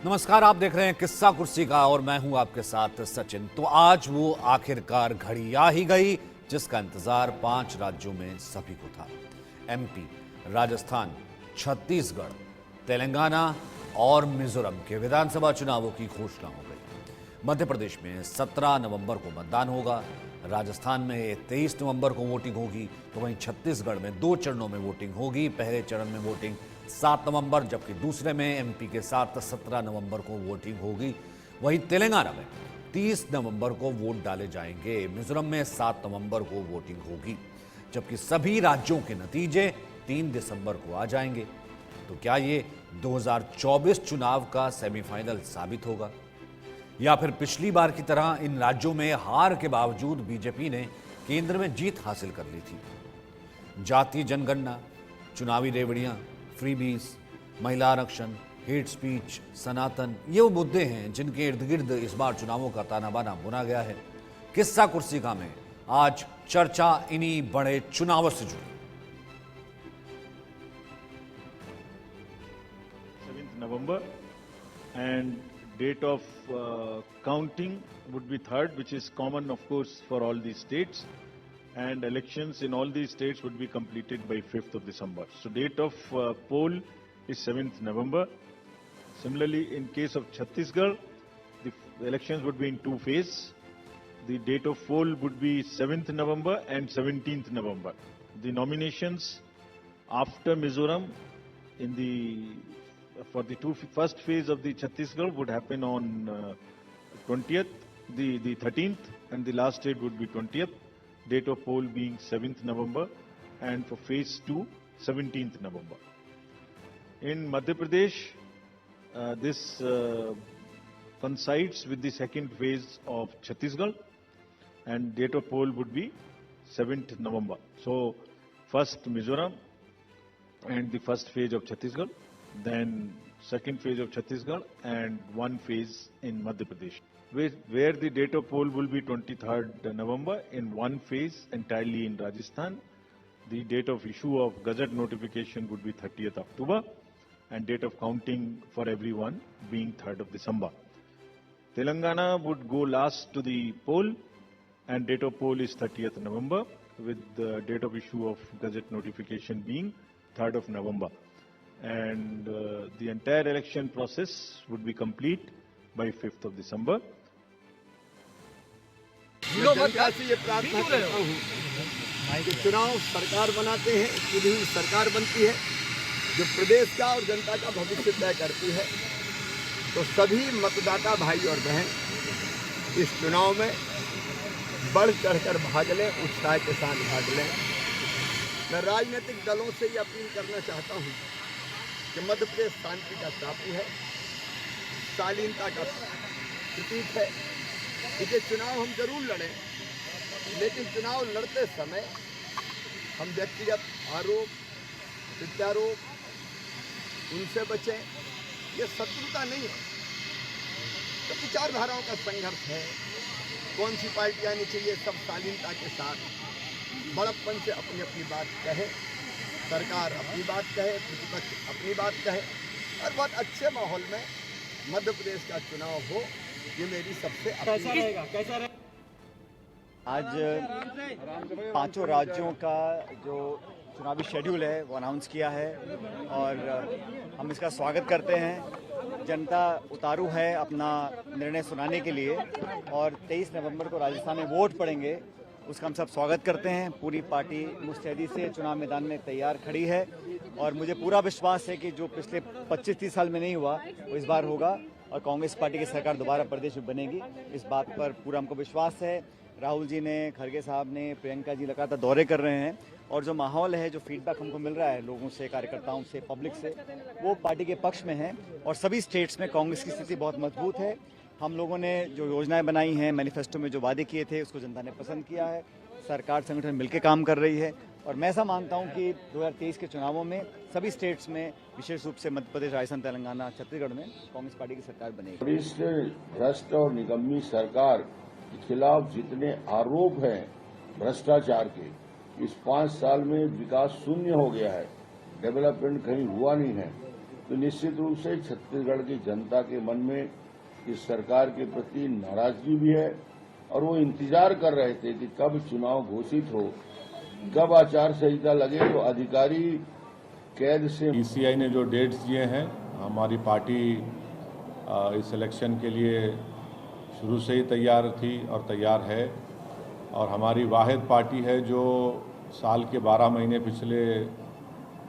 नमस्कार, आप देख रहे हैं किस्सा कुर्सी का और मैं हूं आपके साथ सचिन। तो आज वो आखिरकार घड़ी आ ही गई जिसका इंतजार 5 राज्यों में सभी को था। एमपी, राजस्थान, छत्तीसगढ़, तेलंगाना और मिजोरम के विधानसभा चुनावों की घोषणा हो गई। मध्य प्रदेश में 17 नवंबर को मतदान होगा, राजस्थान में 23 नवंबर को वोटिंग होगी, तो वहीं छत्तीसगढ़ में 2 चरणों में वोटिंग होगी। पहले चरण में वोटिंग 7 नवंबर, जबकि दूसरे में एमपी के साथ 17 नवंबर को वोटिंग होगी। वहीं तेलंगाना में 30 नवंबर को वोट डाले जाएंगे। मिजोरम में 7 नवंबर को वोटिंग होगी, जबकि सभी राज्यों के नतीजे 3 दिसंबर को आ जाएंगे। तो क्या ये 2024 चुनाव का सेमीफाइनल साबित होगा, या फिर पिछली बार की तरह इन राज्यों में हार के बावजूद बीजेपी ने केंद्र में जीत हासिल कर ली थी? जातीय जनगणना, चुनावी रेवड़ियां, फ्रीबीज, महिला आरक्षण, हेट स्पीच, सनातन, ये वो मुद्दे हैं जिनके इर्द गिर्द इस बार चुनावों का ताना बाना बुना गया है। किस्सा कुर्सी का में आज चर्चा इन्हीं बड़े चुनावों से जुड़ी। 7th November and date of counting would be 3rd, which is common of course for all these states, and elections in all these states would be completed by 5th of December. So date of poll is 7th November. Similarly, in case of Chhattisgarh, the elections would be in 2 phases. The date of poll would be 7th November and 17th November. The nominations after Mizoram in the for the first phase of the Chhattisgarh would happen on 20th, the 13th, and the last date would be 20th. Date of poll being 7th November, and for phase 2, 17th November. In Madhya Pradesh, this coincides with the second phase of Chhattisgarh, and date of poll would be 7th November. So, first Mizoram and the first phase of Chhattisgarh, then second phase of Chhattisgarh, and 1 phase in Madhya Pradesh, where the date of poll will be 23rd November in 1 phase entirely in Rajasthan. The date of issue of Gazette notification would be 30th October, and date of counting for everyone being 3rd of December. Telangana would go last to the poll, and date of poll is 30th November, with the date of issue of Gazette notification being 3rd of November. And the entire election process would be complete by 5th of December. जनता से ये प्रार्थना करता हूँ कि चुनाव सरकार बनाते हैं, चुनी हुई सरकार बनती है जो प्रदेश का और जनता का भविष्य तय करती है। तो सभी मतदाता भाई और बहन इस चुनाव में बढ़ चढ़कर भाग लें, उत्साह के साथ भाग लें। मैं राजनीतिक दलों से ये अपील करना चाहता हूँ कि मध्य प्रदेश शांति का टापू है, शालीनता का प्रतीक है। इसलिए चुनाव हम जरूर लड़ें, लेकिन चुनाव लड़ते समय हम व्यक्तिगत आरोप, प्रत्यारोप, उनसे बचें। ये शत्रुता नहीं है, तो विचारधाराओं का संघर्ष है। कौन सी पार्टी आनी चाहिए, सब शालीनता के साथ बड़प्पन से अपनी अपनी बात कहे, सरकार अपनी बात कहे, प्रतिपक्ष अपनी बात कहे, और बहुत अच्छे माहौल में मध्य प्रदेश का चुनाव हो, ये मेरी सबसे कैसा रहेगा? आज 5 राज्यों का जो चुनावी शेड्यूल है वो अनाउंस किया है और हम इसका स्वागत करते हैं। जनता उतारू है अपना निर्णय सुनाने के लिए, और 23 नवंबर को राजस्थान में वोट पड़ेंगे, उसका हम सब स्वागत करते हैं। पूरी पार्टी मुस्तैदी से चुनाव मैदान में तैयार खड़ी है, और मुझे पूरा विश्वास है कि जो पिछले 25-30 साल में नहीं हुआ वो इस बार होगा, और कांग्रेस पार्टी की सरकार दोबारा प्रदेश में बनेगी। इस बात पर पूरा हमको विश्वास है। राहुल जी ने, खड़गे साहब ने, प्रियंका जी लगातार दौरे कर रहे हैं, और जो माहौल है, जो फीडबैक हमको मिल रहा है लोगों से, कार्यकर्ताओं से, पब्लिक से, वो पार्टी के पक्ष में है। और सभी स्टेट्स में कांग्रेस की स्थिति बहुत मजबूत है। हम लोगों ने जो योजनाएं बनाई हैं, मैनिफेस्टो में जो वादे किए थे, उसको जनता ने पसंद किया है। सरकार संगठन मिलकर काम कर रही है, और मैं ऐसा मानता हूं कि 2023 के चुनावों में सभी स्टेट्स में, विशेष रूप से मध्य प्रदेश, राजस्थान, तेलंगाना, छत्तीसगढ़ में कांग्रेस पार्टी की सरकार बनेगी। इस भ्रष्ट और निगम्मी सरकार के खिलाफ जितने आरोप हैं भ्रष्टाचार के, इस 5 साल में विकास शून्य हो गया है, डेवलपमेंट कहीं हुआ नहीं है। तो निश्चित रूप से छत्तीसगढ़ की जनता के मन में इस सरकार के प्रति नाराजगी भी है और वो इंतजार कर रहे थे कि कब चुनाव घोषित हो, कब आचार संहिता लगे तो अधिकारी कैद से। ईसीआई ने जो डेट्स दिए हैं, हमारी पार्टी इस इलेक्शन के लिए शुरू से ही तैयार थी और तैयार है और हमारी वाहिद पार्टी है जो साल के 12 महीने पिछले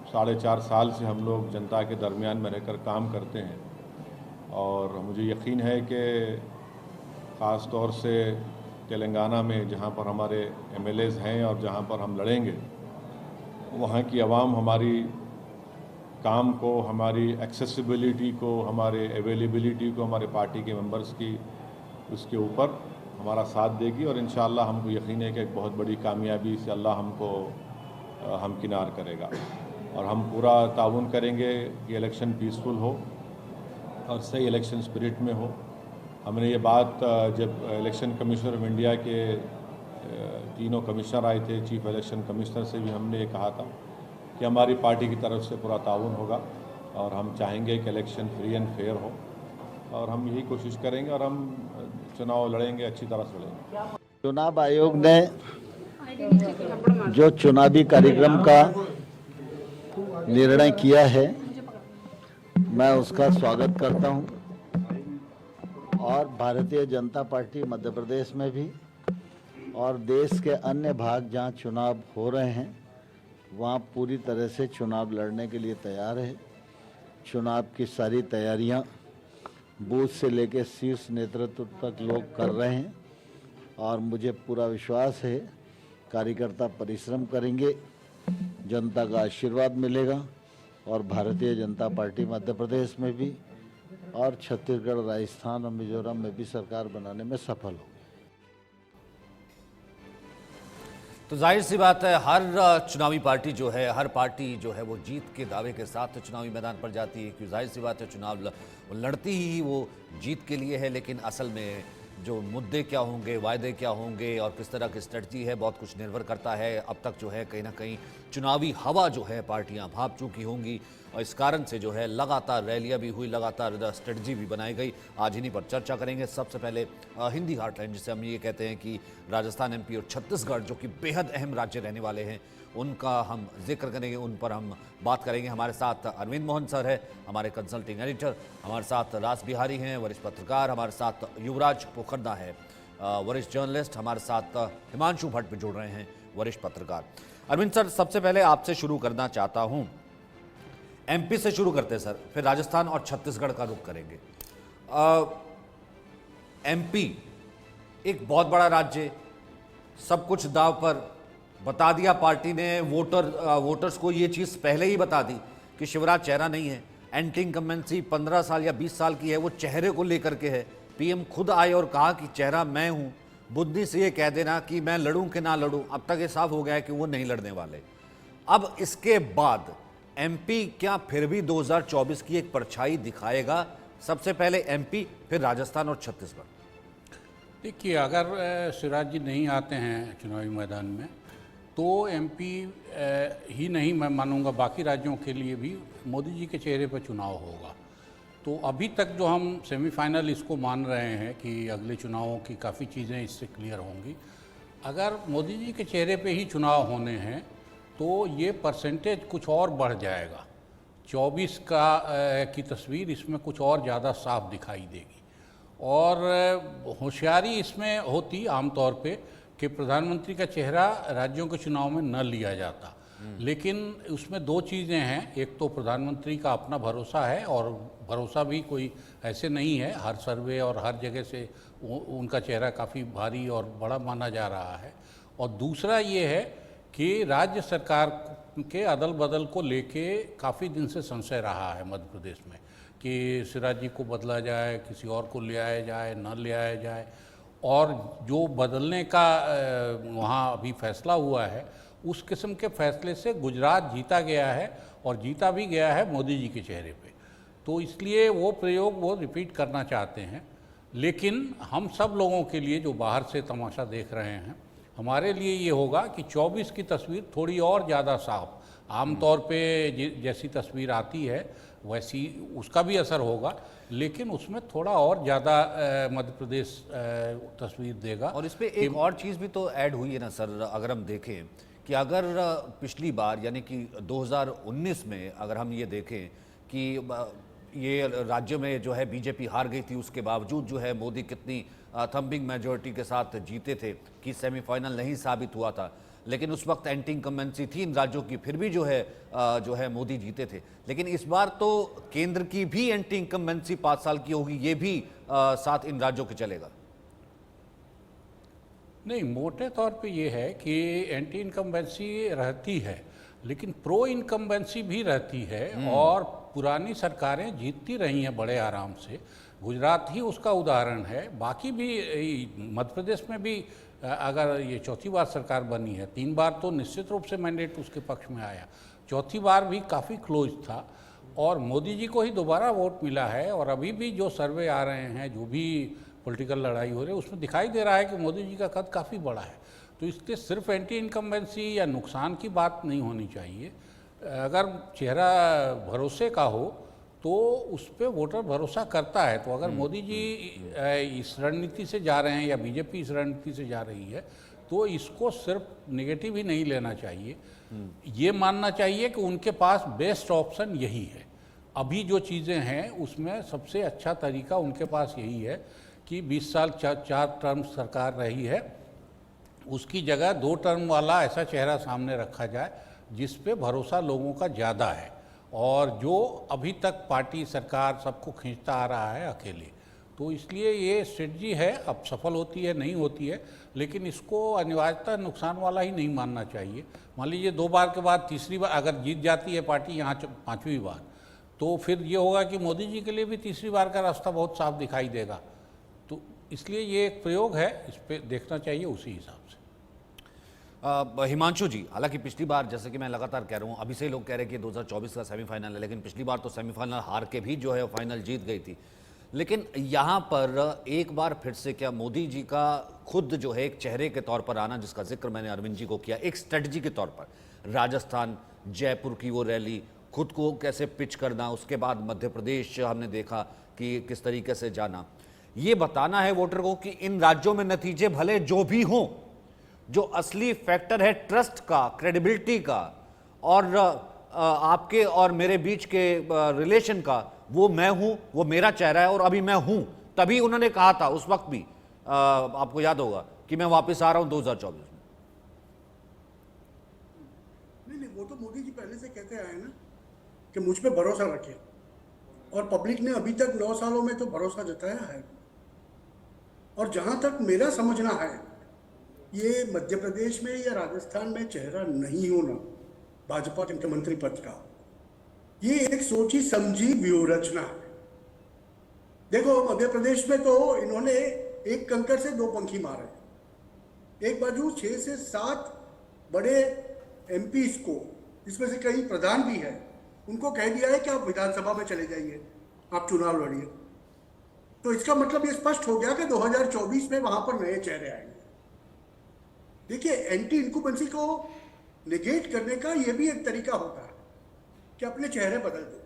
4.5 साल से हम लोग जनता के दरमियान में रहकर काम करते हैं और मुझे यकीन है कि ख़ास तौर से तेलंगाना में जहां पर हमारे एमएलएज हैं और जहां पर हम लड़ेंगे, वहां की आवाम हमारी काम को, हमारी एक्सेसिबिलिटी को, हमारे अवेलेबिलिटी को, हमारे पार्टी के मेंबर्स की उसके ऊपर हमारा साथ देगी और इंशाअल्लाह हमको यकीन है कि एक बहुत बड़ी कामयाबी से अल्लाह हमको हमकिनार करेगा और हम पूरा ताउन करेंगे कि इलेक्शन पीसफुल हो और सही इलेक्शन स्पिरिट में हो। हमने ये बात जब इलेक्शन कमिश्नर ऑफ इंडिया के तीनों कमिश्नर आए थे, चीफ इलेक्शन कमिश्नर से भी हमने ये कहा था कि हमारी पार्टी की तरफ से पूरा ताउन होगा और हम चाहेंगे कि इलेक्शन फ्री एंड फेयर हो और हम यही कोशिश करेंगे और हम चुनाव लड़ेंगे, अच्छी तरह से लड़ेंगे। चुनाव आयोग ने जो चुनावी कार्यक्रम का निर्णय किया है, मैं उसका स्वागत करता हूं और भारतीय जनता पार्टी मध्य प्रदेश में भी और देश के अन्य भाग जहां चुनाव हो रहे हैं वहां पूरी तरह से चुनाव लड़ने के लिए तैयार है। चुनाव की सारी तैयारियां बूथ से लेकर शीर्ष नेतृत्व तक लोग कर रहे हैं और मुझे पूरा विश्वास है कार्यकर्ता परिश्रम करेंगे, जनता का आशीर्वाद मिलेगा और भारतीय जनता पार्टी मध्य प्रदेश में भी और छत्तीसगढ़, राजस्थान और मिजोरम में भी सरकार बनाने में सफल होगी। तो जाहिर सी बात है, हर चुनावी पार्टी जो है, हर पार्टी जो है वो जीत के दावे के साथ चुनावी मैदान पर जाती है, क्योंकि जाहिर सी बात है चुनाव लड़ती ही वो जीत के लिए है। लेकिन असल में जो मुद्दे क्या होंगे, वायदे क्या होंगे और किस तरह की स्ट्रेटजी है, बहुत कुछ निर्भर करता है। अब तक जो है कहीं ना कहीं चुनावी हवा जो है पार्टियां भाप चुकी होंगी और इस कारण से जो है लगातार रैलियां भी हुई, लगातार स्ट्रेटजी भी बनाई गई। आज इन्हीं पर चर्चा करेंगे। सबसे पहले हिंदी हार्टलैंड, जिसे हम ये कहते हैं कि राजस्थान, एमपी और छत्तीसगढ़ जो कि बेहद अहम राज्य रहने वाले हैं, उनका हम जिक्र करेंगे, उन पर हम बात करेंगे। हमारे साथ अरविंद मोहन सर है, हमारे कंसल्टिंग एडिटर, हमारे साथ रास बिहारी हैं, वरिष्ठ पत्रकार, हमारे साथ युवराज पोखरदा है, वरिष्ठ जर्नलिस्ट, हमारे साथ हिमांशु भट्ट भी जुड़ रहे हैं, वरिष्ठ पत्रकार। अरविंद सर, सबसे पहले आपसे शुरू करना चाहता हूं, एमपी से शुरू करते हैं सर, फिर राजस्थान और छत्तीसगढ़ का रुख करेंगे। एमपी एक बहुत बड़ा राज्य, सब कुछ दाव पर बता दिया पार्टी ने, वोटर्स को ये चीज़ पहले ही बता दी कि शिवराज चेहरा नहीं है, एंटी इनकम्बेंसी 15 साल या 20 साल की है, वो चेहरे को लेकर के है। पीएम खुद आए और कहा कि चेहरा मैं हूं, बुद्धि से ये कह देना कि मैं लड़ूं कि ना लड़ूं, अब तक ये साफ हो गया है कि वो नहीं लड़ने वाले। अब इसके बाद एमपी क्या फिर भी 2024 की एक परछाई दिखाएगा? सबसे पहले एमपी, फिर राजस्थान और छत्तीसगढ़। देखिए, अगर शिवराज जी नहीं आते हैं चुनावी मैदान में तो एमपी ही नहीं, मैं मानूंगा बाकी राज्यों के लिए भी मोदी जी के चेहरे पर चुनाव होगा। तो अभी तक जो हम सेमीफाइनल इसको मान रहे हैं कि अगले चुनावों की काफ़ी चीज़ें इससे क्लियर होंगी। अगर मोदी जी के चेहरे पे ही चुनाव होने हैं तो ये परसेंटेज कुछ और बढ़ जाएगा। 24 की तस्वीर इसमें कुछ और ज़्यादा साफ दिखाई देगी और होशियारी इसमें होती आमतौर पे कि प्रधानमंत्री का चेहरा राज्यों के चुनाव में न लिया जाता, लेकिन उसमें दो चीज़ें हैं। एक तो प्रधानमंत्री का अपना भरोसा है और भरोसा भी कोई ऐसे नहीं है, हर सर्वे और हर जगह से उनका चेहरा काफ़ी भारी और बड़ा माना जा रहा है। और दूसरा ये है कि राज्य सरकार के अदल बदल को लेके काफ़ी दिन से संशय रहा है मध्य प्रदेश में कि शिवराज जी को बदला जाए, किसी और को ले आया जाए, न ले आया जाए। और जो बदलने का वहाँ अभी फैसला हुआ है, उस किस्म के फैसले से गुजरात जीता गया है और जीता भी गया है मोदी जी के चेहरे पे। तो इसलिए वो प्रयोग वो रिपीट करना चाहते हैं। लेकिन हम सब लोगों के लिए जो बाहर से तमाशा देख रहे हैं, हमारे लिए ये होगा कि 24 की तस्वीर थोड़ी और ज़्यादा साफ, आमतौर पे जैसी तस्वीर आती है वैसी उसका भी असर होगा, लेकिन उसमें थोड़ा और ज़्यादा मध्य प्रदेश तस्वीर देगा। और इस पे एक और चीज़ भी तो ऐड हुई है ना सर, अगर हम देखें कि अगर पिछली बार यानी कि 2019 में अगर हम ये देखें कि ये राज्य में जो है बीजेपी हार गई थी, उसके बावजूद जो है मोदी कितनी थम्बिंग मेजॉरिटी के साथ जीते थे कि सेमीफाइनल नहीं साबित हुआ था, लेकिन उस वक्त एंटी इनकम्बेंसी थी इन राज्यों की, फिर भी जो है मोदी जीते थे। लेकिन इस बार तो केंद्र की भी एंटी इनकम्बेंसी 5 साल की होगी, ये भी साथ इन राज्यों के चलेगा। नहीं, मोटे तौर पे ये है कि एंटी इनकम्बेंसी रहती है, लेकिन प्रो इनकम्बेंसी भी रहती है, और पुरानी सरकारें जीतती रही हैं बड़े आराम से। गुजरात ही उसका उदाहरण है, बाकी भी मध्य प्रदेश में भी अगर ये चौथी बार सरकार बनी है, 3 बार तो निश्चित रूप से मैंडेट उसके पक्ष में आया, चौथी बार भी काफ़ी क्लोज था और मोदी जी को ही दोबारा वोट मिला है। और अभी भी जो सर्वे आ रहे हैं, जो भी पॉलिटिकल लड़ाई हो रही है, उसमें दिखाई दे रहा है कि मोदी जी का कद काफ़ी बड़ा है। तो इससे सिर्फ एंटी इनकम्बेंसी या नुकसान की बात नहीं होनी चाहिए। अगर चेहरा भरोसे का हो तो उस पर वोटर भरोसा करता है। तो अगर मोदी जी इस रणनीति से जा रहे हैं या बीजेपी इस रणनीति से जा रही है, तो इसको सिर्फ नेगेटिव ही नहीं लेना चाहिए, ये मानना चाहिए कि उनके पास बेस्ट ऑप्शन यही है। अभी जो चीज़ें हैं उसमें सबसे अच्छा तरीका उनके पास यही है कि 20 साल 4 टर्म सरकार रही है, उसकी जगह 2 टर्म वाला ऐसा चेहरा सामने रखा जाए जिस पे भरोसा लोगों का ज़्यादा है, और जो अभी तक पार्टी सरकार सबको खींचता आ रहा है अकेले। तो इसलिए ये स्ट्रेटजी है, अब सफल होती है नहीं होती है, लेकिन इसको अनिवार्यतः नुकसान वाला ही नहीं मानना चाहिए। मान लीजिए 2 बार के बाद तीसरी बार अगर जीत जाती है पार्टी यहाँ 5वीं बार, तो फिर ये होगा कि मोदी जी के लिए भी तीसरी बार का रास्ता बहुत साफ दिखाई देगा। तो इसलिए ये एक प्रयोग है, इस पर देखना चाहिए उसी हिसाब से। हिमांशु जी, हालांकि पिछली बार जैसे कि मैं लगातार कह रहा हूँ, अभी से लोग कह रहे हैं कि 2024 का सेमीफाइनल है, लेकिन पिछली बार तो सेमीफाइनल हार के भी जो है फाइनल जीत गई थी। लेकिन यहाँ पर एक बार फिर से क्या मोदी जी का खुद जो है एक चेहरे के तौर पर आना, जिसका जिक्र मैंने अरविंद जी को किया, एक स्ट्रेटजी के तौर पर राजस्थान, जयपुर की वो रैली, खुद को कैसे पिच करना, उसके बाद मध्य प्रदेश हमने देखा कि किस तरीके से जाना, ये बताना है वोटर को कि इन राज्यों में नतीजे भले जो भी हों, जो असली फैक्टर है ट्रस्ट का, क्रेडिबिलिटी का और आपके और मेरे बीच के रिलेशन का, वो मैं हूं, वो मेरा चेहरा है और अभी मैं हूं। तभी उन्होंने कहा था उस वक्त भी, आपको याद होगा कि मैं वापस आ रहा हूं 2024 में। नहीं, वो तो मोदी जी पहले से कहते आए ना कि मुझ पे भरोसा रखें, और पब्लिक ने अभी तक 9 सालों में तो भरोसा जताया है। और जहां तक मेरा समझना है, ये मध्य प्रदेश में या राजस्थान में चेहरा नहीं होना भाजपा के मुख्यमंत्री पद का, ये एक सोची समझी व्यूहरचना है। देखो, मध्य प्रदेश में तो इन्होंने एक कंकर से 2 पंखी मारे। एक बाजू 6 से 7 बड़े एमपीज को, जिसमें से कई प्रधान भी हैं, उनको कह दिया है कि आप विधानसभा में चले जाइए, आप चुनाव लड़िए। तो इसका मतलब ये स्पष्ट हो गया कि 2024 में वहां पर नए चेहरे आएंगे। देखिए, एंटी इनकम्बेंसी को निगेट करने का यह भी एक तरीका होता है कि अपने चेहरे बदल दो,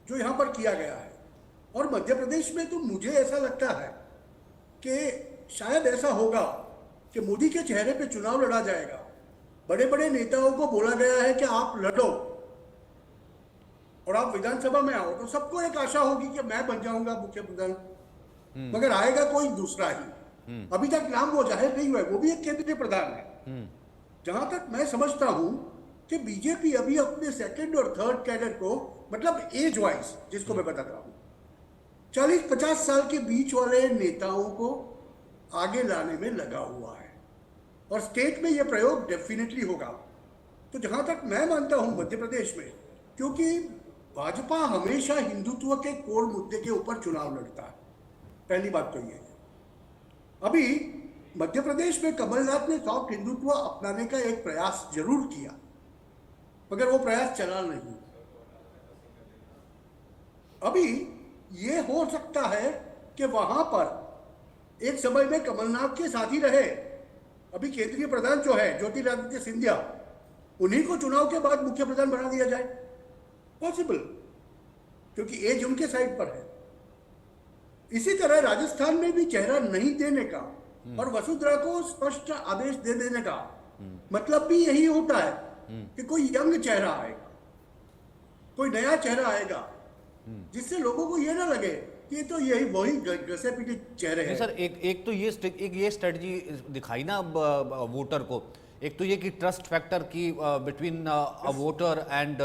जो यहां पर किया गया है। और मध्य प्रदेश में तो मुझे ऐसा लगता है कि शायद ऐसा होगा कि मोदी के चेहरे पे चुनाव लड़ा जाएगा। बड़े बड़े नेताओं को बोला गया है कि आप लड़ो और आप विधानसभा में आओ, तो सबको एक आशा होगी कि मैं बन जाऊंगा मुख्य प्रधान, मगर आएगा कोई दूसरा ही। अभी तक नाम वो जाहिर नहीं हुआ है, वो भी एक केंद्रीय प्रधान है। जहां तक मैं समझता हूं कि बीजेपी अभी अपने 2nd और 3rd कैडर को, मतलब एज वाइज जिसको मैं बताता हूं, 40-50 साल के बीच वाले नेताओं को आगे लाने में लगा हुआ है, और स्टेट में यह प्रयोग डेफिनेटली होगा। तो जहां तक मैं मानता हूं मध्य प्रदेश में, क्योंकि भाजपा हमेशा हिंदुत्व के कोर मुद्दे के ऊपर चुनाव लड़ता है, पहली बात तो यह है। अभी मध्य प्रदेश में कमलनाथ ने सॉफ्ट हिंदुत्व अपनाने का एक प्रयास जरूर किया, मगर वो प्रयास चला नहीं। अभी ये हो सकता है कि वहां पर एक समय में कमलनाथ के साथ ही रहे, अभी केंद्रीय प्रधान जो है ज्योतिरादित्य सिंधिया, उन्हीं को चुनाव के बाद मुख्य प्रधान बना दिया जाए, पॉसिबल। क्योंकि एज उनके साइड पर है। इसी तरह राजस्थान में भी चेहरा नहीं देने का और वसुंधरा को स्पष्ट आदेश दे देने का मतलब भी यही होता है कि कोई यंग चेहरा आएगा, कोई नया चेहरा आएगा, जिससे लोगों को ये ना लगे कि तो यही वही घसे पिटे चेहरे हैं। सर एक तो ये स्ट्रेटजी दिखाई ना वोटर को, एक तो ये कि ट्रस्ट फैक्टर की बिटवीन वोटर एंड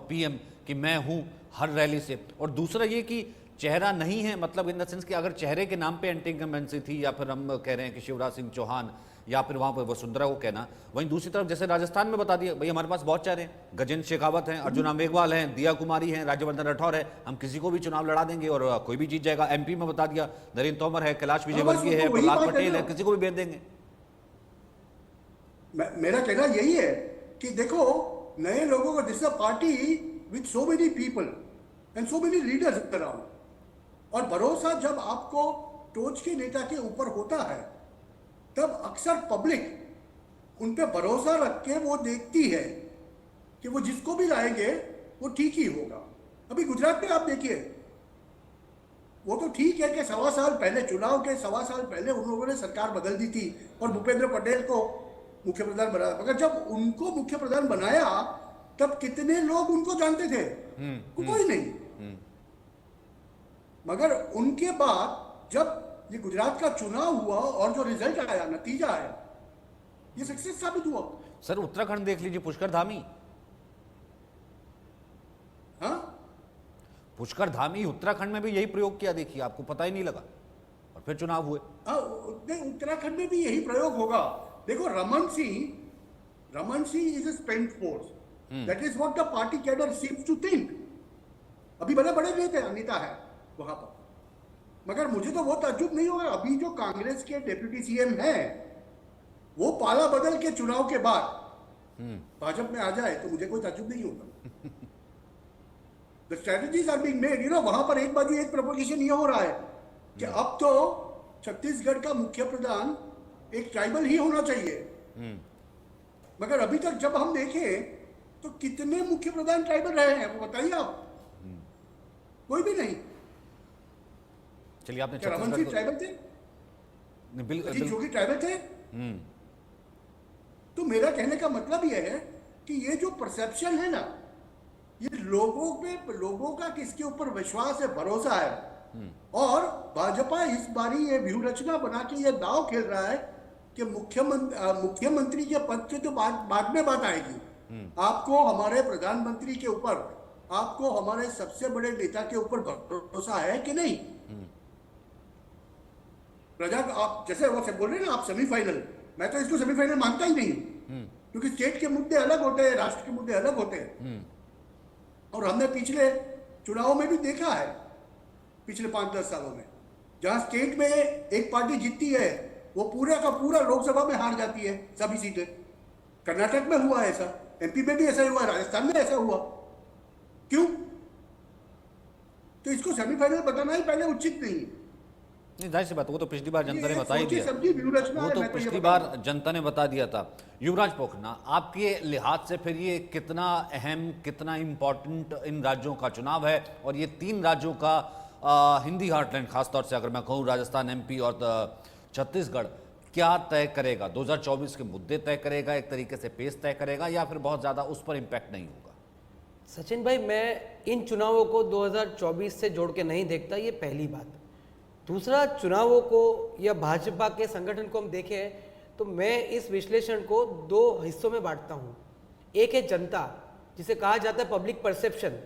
पीएम कि मैं हूं हर रैली से, और दूसरा ये कि चेहरा नहीं है, मतलब इन द सेंस कि अगर चेहरे के नाम पे एंटी इनकम्बेंसी थी, या फिर हम कह रहे हैं कि शिवराज सिंह चौहान, या फिर वहां पर वसुंधरा को कहना, वहीं दूसरी तरफ जैसे राजस्थान में बता दिया भाई हमारे पास बहुत चेहरे हैं, गजेंद्र शेखावत हैं, अर्जुना मेघवाल हैं, दिया कुमारी हैं, राज्यवर्धन राठौर है, हम किसी को भी चुनाव लड़ा देंगे और कोई भी जीत जाएगा। एमपी में बता दिया नरेंद्र तोमर है, कैलाश विजयवर्गीय है, प्रहलाद पटेल है, किसी को भी भेज देंगे। मेरा कहना यही है कि देखो नए लोगों को, this party with so many people and so many leaders around, और भरोसा जब आपको टोच के नेता के ऊपर होता है तब अक्सर पब्लिक उन पे भरोसा रख के वो देखती है कि वो जिसको भी लाएंगे वो ठीक ही होगा। अभी गुजरात में आप देखिए, वो तो ठीक है कि 1.25 साल पहले, चुनाव के 1.25 साल पहले उन लोगों ने सरकार बदल दी थी और भूपेंद्र पटेल को मुख्य प्रधान बनाया, मगर जब उनको मुख्य प्रधान बनाया तब कितने लोग उनको जानते थे? कोई नहीं। मगर उनके बाद जब ये गुजरात का चुनाव हुआ और जो रिजल्ट आया, नतीजा आया, ये सक्सेस साबित हुआ। सर उत्तराखंड देख लीजिए, पुष्कर धामी, हाँ पुष्कर धामी उत्तराखंड में भी यही प्रयोग किया, देखिए आपको पता ही नहीं लगा और फिर चुनाव हुए। हाँ, उत्तराखंड में भी यही प्रयोग होगा। देखो Raman Singh is a spent force, that is what the party cadre seems to think. अभी बड़े बड़े नेता है वहां पर, मगर मुझे तो वो ताज्जुब नहीं होगा अभी जो कांग्रेस के डेप्यूटी सीएम हैं वो पाला बदल के चुनाव के बाद भाजपा में आ जाए तो मुझे कोई ताज्जुब नहीं होगा। The strategies are being made, वहां पर एक बाजू एक प्रोपोजिशन ये हो रहा है कि अब तो छत्तीसगढ़ का मुख्य प्रधान एक ट्राइबल ही होना चाहिए, मगर अभी तक जब हम देखें तो कितने मुख्य प्रधान ट्राइबल रहे हैं वो बताइए आप? कोई भी नहीं। चलिए आपने रमन सिंह ट्राइबल थे, अजीत जोगी ट्राइबल थे। तो मेरा कहने का मतलब यह है कि ये जो परसेप्शन है ना, ये लोगों का किसके ऊपर विश्वास है, भरोसा है, और भाजपा इस बारी ये व्यूह रचना बना के ये दाव खेल रहा है कि मुख्यमंत्री के पद से तो बाद में बात आएगी, आपको हमारे प्रधानमंत्री के ऊपर, आपको हमारे सबसे बड़े नेता के ऊपर भरोसा है कि नहीं? प्रजा, आप जैसे वो बोल रहे हैं ना आप सेमीफाइनल, मैं तो इसको सेमीफाइनल मानता ही नहीं, क्योंकि स्टेट के मुद्दे अलग होते हैं, राष्ट्र के मुद्दे अलग होते हैं। और हमने पिछले चुनावों में भी देखा है, पिछले 5-10 सालों में, जहां स्टेट में एक पार्टी जीतती है वो पूरा का पूरा लोकसभा में हार जाती है सभी सीटें। कर्नाटक में हुआ ऐसा, एमपी में भी ऐसा हुआ, राजस्थान में ऐसा हुआ। क्यों? तो इसको सेमीफाइनल बताना ही पहले उचित नहीं। जाहिर सी बात, वो तो पिछली बार जनता ने बता ही दिया, वो तो पिछली बार जनता ने बता दिया था। युवराज पोखना, आपके लिहाज से फिर ये कितना अहम, कितना इंपॉर्टेंट इन राज्यों का चुनाव है, और ये 3 राज्यों का हिंदी हार्टलैंड, खासतौर से अगर मैं कहूँ राजस्थान, एमपी और छत्तीसगढ़, क्या तय करेगा? 2024 के मुद्दे तय करेगा, एक तरीके से पेस तय करेगा, या फिर बहुत ज़्यादा उस पर इम्पैक्ट नहीं होगा? सचिन भाई, मैं इन चुनावों को 2024 से जोड़ के नहीं देखता, ये पहली बात। दूसरा, चुनावों को या भाजपा के संगठन को हम देखें तो मैं इस विश्लेषण को 2 हिस्सों में बांटता हूँ। एक है जनता, जिसे कहा जाता है पब्लिक परसेप्शन।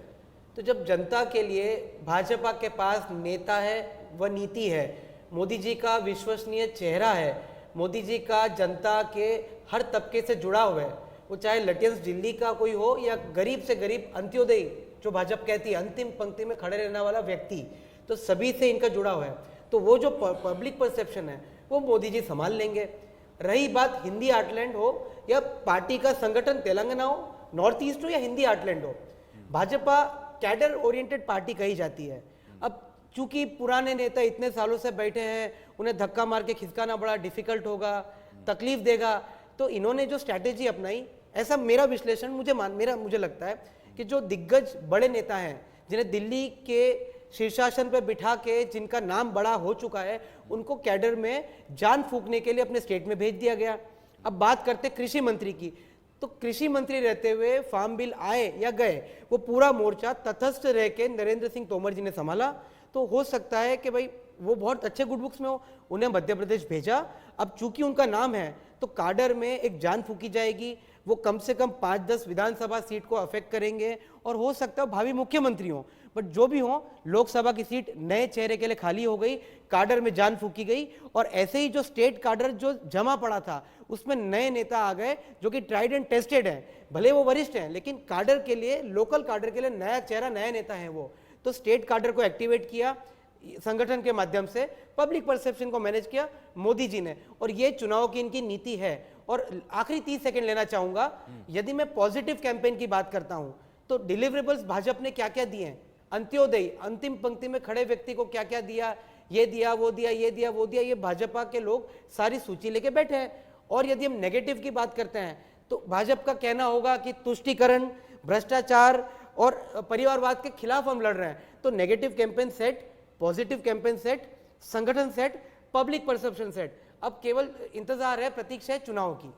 तो जब जनता के लिए भाजपा के पास नेता है, वह नीति है, मोदी जी का विश्वसनीय चेहरा है, मोदी जी का जनता के हर तबके से जुड़ा हुआ है, वो चाहे लटियंस दिल्ली का कोई हो या गरीब से गरीब अंत्योदय, जो भाजपा कहती है अंतिम पंक्ति में खड़े रहने वाला व्यक्ति, तो सभी से इनका जुड़ा हुआ है। तो वो जो पब्लिक परसेप्शन है वो मोदी जी संभाल लेंगे। रही बात हिंदी आर्टलैंड हो या पार्टी का संगठन तेलंगाना हो, नॉर्थ ईस्ट हो या हिंदी आर्टलैंड हो, भाजपा कैडर ओरिएंटेड पार्टी कही जाती है। अब चूंकि पुराने नेता इतने सालों से बैठे हैं, उन्हें धक्का मार के खिसकाना बड़ा डिफिकल्ट होगा, तकलीफ देगा, तो इन्होंने जो स्ट्रैटेजी अपनाई, ऐसा मेरा विश्लेषण, मुझे लगता है कि जो दिग्गज बड़े नेता हैं जिन्हें दिल्ली के शीर्षासन पर बिठा के, जिनका नाम बड़ा हो चुका है, उनको कैडर में जान फूंकने के लिए अपने स्टेट में भेज दिया गया। अब बात करते कृषि मंत्री की, तो कृषि मंत्री रहते हुए फार्म बिल आए या गए, वो पूरा मोर्चा तटस्थ रह के नरेंद्र सिंह तोमर जी ने संभाला। तो हो सकता है कि भाई वो बहुत अच्छे गुड बुक्स में हो, उन्हें मध्य प्रदेश भेजा। अब चूंकि उनका नाम है तो काडर में एक जान फूकी जाएगी, वो कम से कम 5-10 विधानसभा सीट को अफेक्ट करेंगे और हो सकता है भावी मुख्यमंत्री हो। बट जो भी हो, लोकसभा की सीट नए चेहरे के लिए खाली हो गई, काडर में जान फूकी गई और ऐसे ही जो स्टेट काडर जो जमा पड़ा था उसमें नए नेता आ गए जो कि ट्राइड एंड टेस्टेड है। भले वो वरिष्ठ हैं लेकिन काडर के लिए, लोकल काडर के लिए नया चेहरा, नया नेता है वो। तो स्टेट काडर को एक्टिवेट किया संगठन के माध्यम से, पब्लिक परसेप्शन को मैनेज किया मोदी जी ने, और ये चुनाव की इनकी नीति है। और आखिरी 30 सेकंड लेना चाहूंगा, यदि मैं पॉजिटिव कैंपेन की बात करता हूं तो डिलीवरेबल्स भाजपा ने क्या क्या दिए हैं, अंत्योदय, अंतिम पंक्ति में खड़े व्यक्ति को क्या क्या दिया, ये दिया, वो दिया, ये दिया, वो दिया, ये भाजपा के लोग सारी सूची लेके बैठे हैं। और यदि हम नेगेटिव की बात करते हैं तो भाजपा का कहना होगा कि तुष्टीकरण, भ्रष्टाचार और परिवारवाद के खिलाफ हम लड़ रहे हैं। तो negative campaign set, positive campaign set, संगठन सेट, पब्लिक परसेप्शन सेट। अब केवल इंतजार है, प्रतीक्षा है चुनाव की।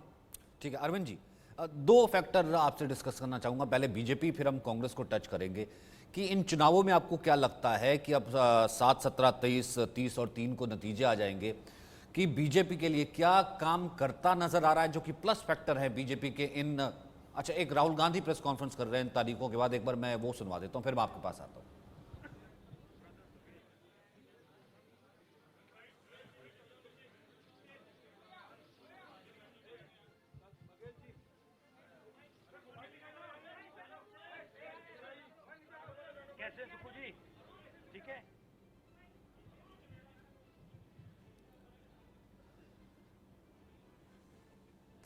ठीक है अरविंद जी, दो फैक्टर आपसे डिस्कस करना चाहूंगा। पहले बीजेपी, फिर हम कांग्रेस को टच करेंगे कि इन चुनावों में आपको क्या लगता है कि अब 7, 17, 23, 30 और 3 को नतीजे आ जाएंगे कि बीजेपी के लिए क्या काम करता नजर आ रहा है, जो कि प्लस फैक्टर है बीजेपी के इन। अच्छा, एक राहुल गांधी प्रेस कॉन्फ्रेंस कर रहे हैं इन तारीखों के बाद, एक बार मैं वो सुनवा देता हूं, फिर मैं आपके पास आता हूं।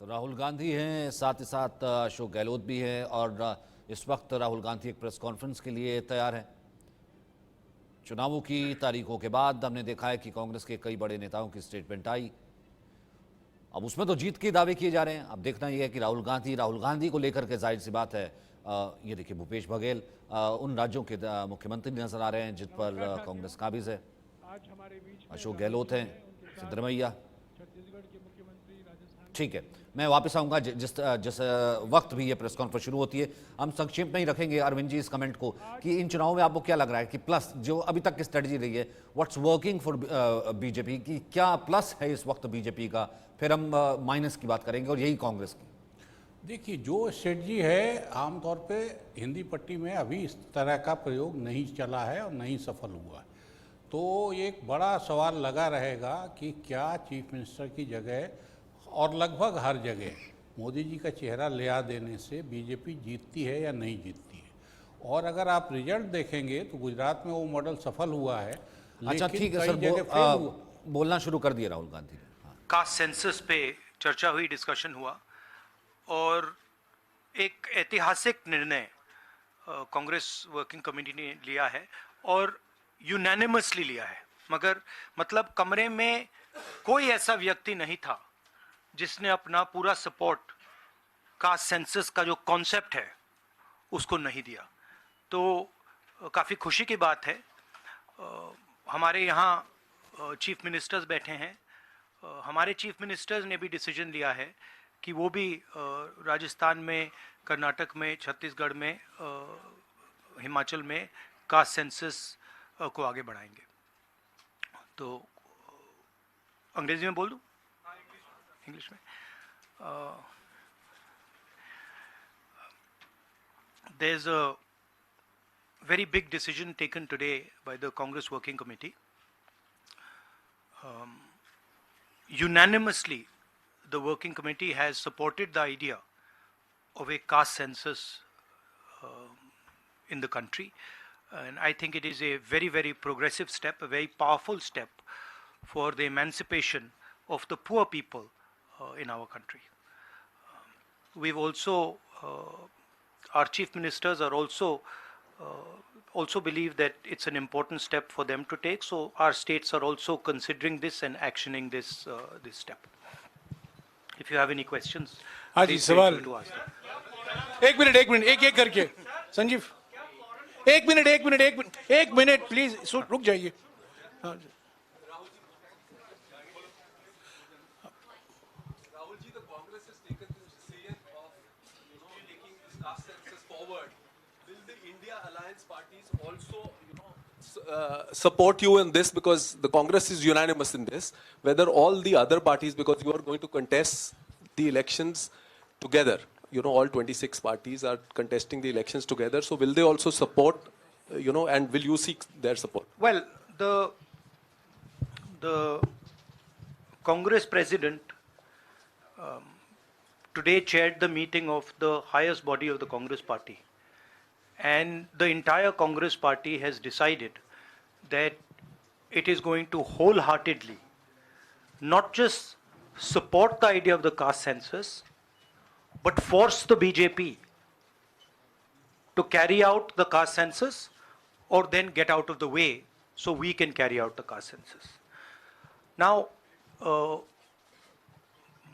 तो राहुल गांधी हैं, साथ ही साथ अशोक गहलोत भी हैं, और इस वक्त राहुल गांधी एक प्रेस कॉन्फ्रेंस के लिए तैयार हैं। चुनावों की तारीखों के बाद हमने देखा है कि कांग्रेस के कई बड़े नेताओं की स्टेटमेंट आई। अब उसमें तो जीत के दावे किए जा रहे हैं। अब देखना यह है कि राहुल गांधी को लेकर के जाहिर सी बात है, ये देखिए भूपेश बघेल उन राज्यों के मुख्यमंत्री नजर आ रहे हैं जिन पर कांग्रेस काबिज है। अशोक गहलोत हैं, सिद्धरमैया। ठीक है, मैं वापस आऊंगा जिस वक्त भी ये प्रेस कॉन्फ्रेंस शुरू होती है। हम संक्षेप में ही रखेंगे अरविंद जी इस कमेंट को कि इन चुनावों में आपको क्या लग रहा है कि प्लस जो अभी तक की स्ट्रेटजी रही है, व्हाट्स वर्किंग फॉर बीजेपी, की क्या प्लस है इस वक्त बीजेपी का, फिर हम माइनस की बात करेंगे और यही कांग्रेस की। देखिए, जो स्ट्रेटजी है आमतौर पे हिंदी पट्टी में अभी इस तरह का प्रयोग नहीं चला है और नहीं सफल हुआ। तो एक बड़ा सवाल लगा रहेगा कि क्या चीफ मिनिस्टर की जगह और लगभग हर जगह मोदी जी का चेहरा ले आ देने से बीजेपी जीतती है या नहीं जीतती है। और अगर आप रिजल्ट देखेंगे तो गुजरात में वो मॉडल सफल हुआ है। अच्छा ठीक है सर, बोलना शुरू कर दिया राहुल गांधी ने। कास्ट सेंसस पे चर्चा हुई, डिस्कशन हुआ और एक ऐतिहासिक निर्णय कांग्रेस वर्किंग कमेटी ने लिया है और यूनानिमसली लिया है। मगर मतलब कमरे में कोई ऐसा व्यक्ति नहीं था जिसने अपना पूरा सपोर्ट कास्ट सेंसस का जो कॉन्सेप्ट है उसको नहीं दिया। तो काफ़ी खुशी की बात है। हमारे यहाँ चीफ मिनिस्टर्स बैठे हैं। हमारे चीफ मिनिस्टर्स ने भी डिसीजन लिया है कि वो भी राजस्थान में, कर्नाटक में, छत्तीसगढ़ में, हिमाचल में कास्ट सेंसस को आगे बढ़ाएंगे। तो अंग्रेजी में बोल दूँ? इंग्लिश में। There's a very big decision taken today by the Congress Working Committee. Unanimously, the Working Committee has supported the idea of a caste census in the country. And I think it is a very, very progressive step, a very powerful step for the emancipation of the poor people in our country. We've also, our chief ministers are also believe that it's an important step for them to take. So our states are also considering this and actioning this this step. If you have any questions, please feel free to ask them. एक minute एक करके संजीव एक minute please रुक जाइए। Support you in this because the Congress is unanimous in this. Whether all the other parties, because you are going to contest the elections together, all 26 parties are contesting the elections together. So will they also support, and will you seek their support? Well, the Congress president today chaired the meeting of the highest body of the Congress party, and the entire Congress party has decided that it is going to wholeheartedly not just support the idea of the caste census, but force the BJP to carry out the caste census or then get out of the way so we can carry out the caste census. Now,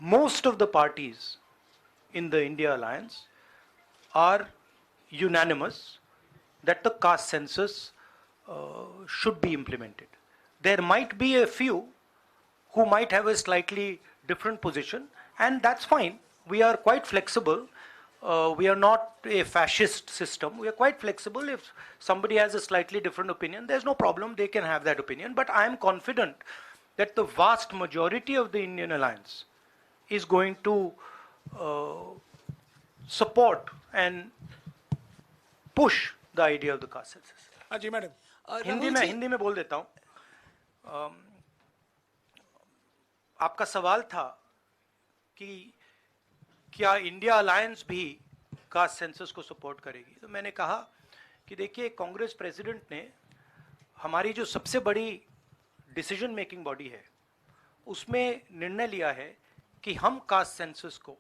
most of the parties in the India Alliance are unanimous that the caste census should be implemented. There might be a few who might have a slightly different position, and that's fine. We are quite flexible. We are not a fascist system. We are quite flexible. If somebody has a slightly different opinion, there's no problem. They can have that opinion. But I am confident that the vast majority of the Indian Alliance is going to support and push the idea of the caste census. हाँ जी madam. Hindi में बोल देता हूँ। आपका सवाल था कि क्या इंडिया अलायंस भी कास्ट सेंसस को सपोर्ट करेगी, तो मैंने कहा कि देखिए, कांग्रेस प्रेसिडेंट ने हमारी जो सबसे बड़ी डिसीजन मेकिंग बॉडी है उसमें निर्णय लिया है कि हम कास्ट सेंसस को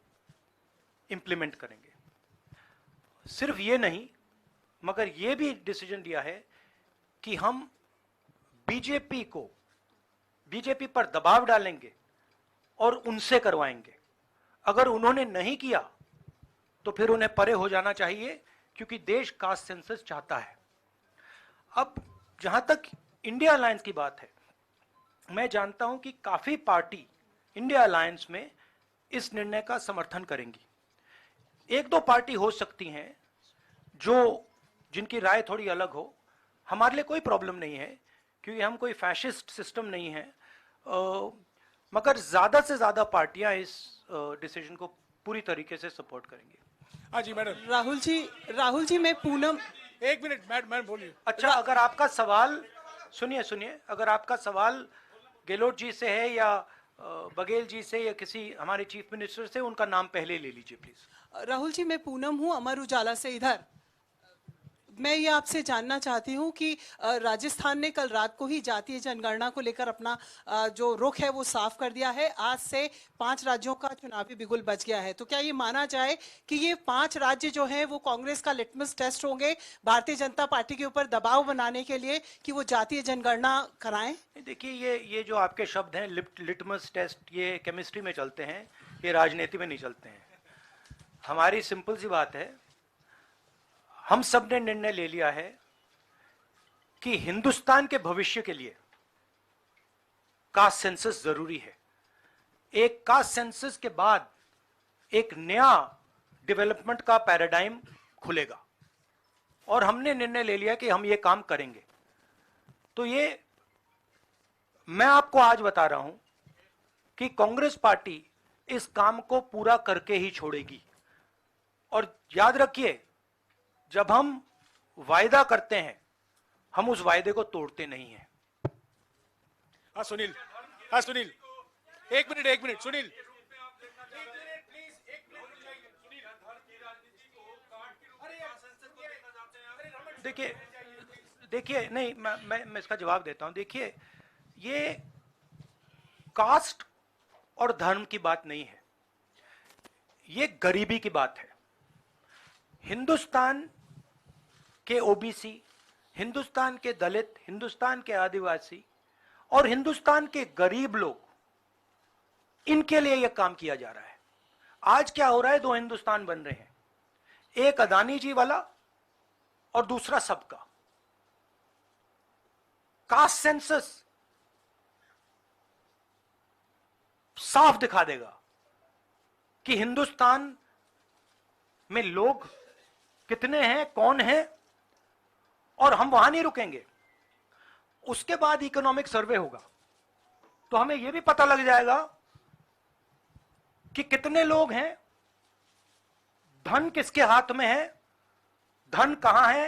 इम्प्लीमेंट करेंगे। सिर्फ ये नहीं, मगर ये भी डिसीजन लिया है कि हम बीजेपी पर दबाव डालेंगे और उनसे करवाएंगे। अगर उन्होंने नहीं किया तो फिर उन्हें परे हो जाना चाहिए, क्योंकि देश कास्ट सेंसस चाहता है। अब जहां तक इंडिया अलायंस की बात है, मैं जानता हूं कि काफी पार्टी इंडिया अलायंस में इस निर्णय का समर्थन करेंगी। एक दो पार्टी हो सकती हैं जिनकी राय थोड़ी अलग हो। हमारे लिए कोई प्रॉब्लम नहीं है, क्योंकि हम कोई फैशिस्ट सिस्टम नहीं है, मगर ज्यादा से ज्यादा पार्टियां इस डिसीजन को पूरी तरीके से सपोर्ट करेंगी। हाँ जी मैडम। राहुल जी मैं पूनम, एक मिनट मैडम बोलिए। अच्छा, अगर आपका सवाल सुनिए, अगर आपका सवाल गहलोत जी से है या बघेल जी से या किसी हमारे चीफ मिनिस्टर से, उनका नाम पहले ले लीजिए प्लीज। राहुल जी मैं पूनम हूँ, अमर उजाला से। इधर मैं ये आपसे जानना चाहती हूँ कि राजस्थान ने कल रात को ही जातीय जनगणना को लेकर अपना जो रुख है वो साफ कर दिया है। आज से 5 राज्यों का चुनावी बिगुल बच गया है। तो क्या ये माना जाए कि ये 5 राज्य जो हैं वो कांग्रेस का लिटमस टेस्ट होंगे भारतीय जनता पार्टी के ऊपर दबाव बनाने के लिए कि वो जातीय जनगणना कराएं? देखिए, ये जो आपके शब्द हैं लिटमस टेस्ट, ये केमिस्ट्री में चलते हैं, ये राजनीति में नहीं चलते हैं। हमारी सिंपल सी बात है, हम सब ने निर्णय ले लिया है कि हिंदुस्तान के भविष्य के लिए कास्ट सेंसस जरूरी है। एक कास्ट सेंसस के बाद एक नया डेवलपमेंट का पैराडाइम खुलेगा, और हमने निर्णय ले लिया कि हम ये काम करेंगे। तो ये मैं आपको आज बता रहा हूं कि कांग्रेस पार्टी इस काम को पूरा करके ही छोड़ेगी। और याद रखिए, जब हम वायदा करते हैं, हम उस वायदे को तोड़ते नहीं हैं। हाँ सुनील, एक मिनट सुनील। देखिए नहीं, मैं इसका जवाब देता हूं। देखिए, ये कास्ट और धर्म की बात नहीं है, ये गरीबी की बात है। हिंदुस्तान के ओबीसी, हिंदुस्तान के दलित, हिंदुस्तान के आदिवासी और हिंदुस्तान के गरीब लोग, इनके लिए यह काम किया जा रहा है। आज क्या हो रहा है, 2 हिंदुस्तान बन रहे हैं, एक अदानी जी वाला और दूसरा सबका। कास्ट सेंसस साफ दिखा देगा कि हिंदुस्तान में लोग कितने हैं, कौन है, और हम वहां नहीं रुकेंगे। उसके बाद इकोनॉमिक सर्वे होगा तो हमें यह भी पता लग जाएगा कि कितने लोग हैं, धन किसके हाथ में है, धन कहां है,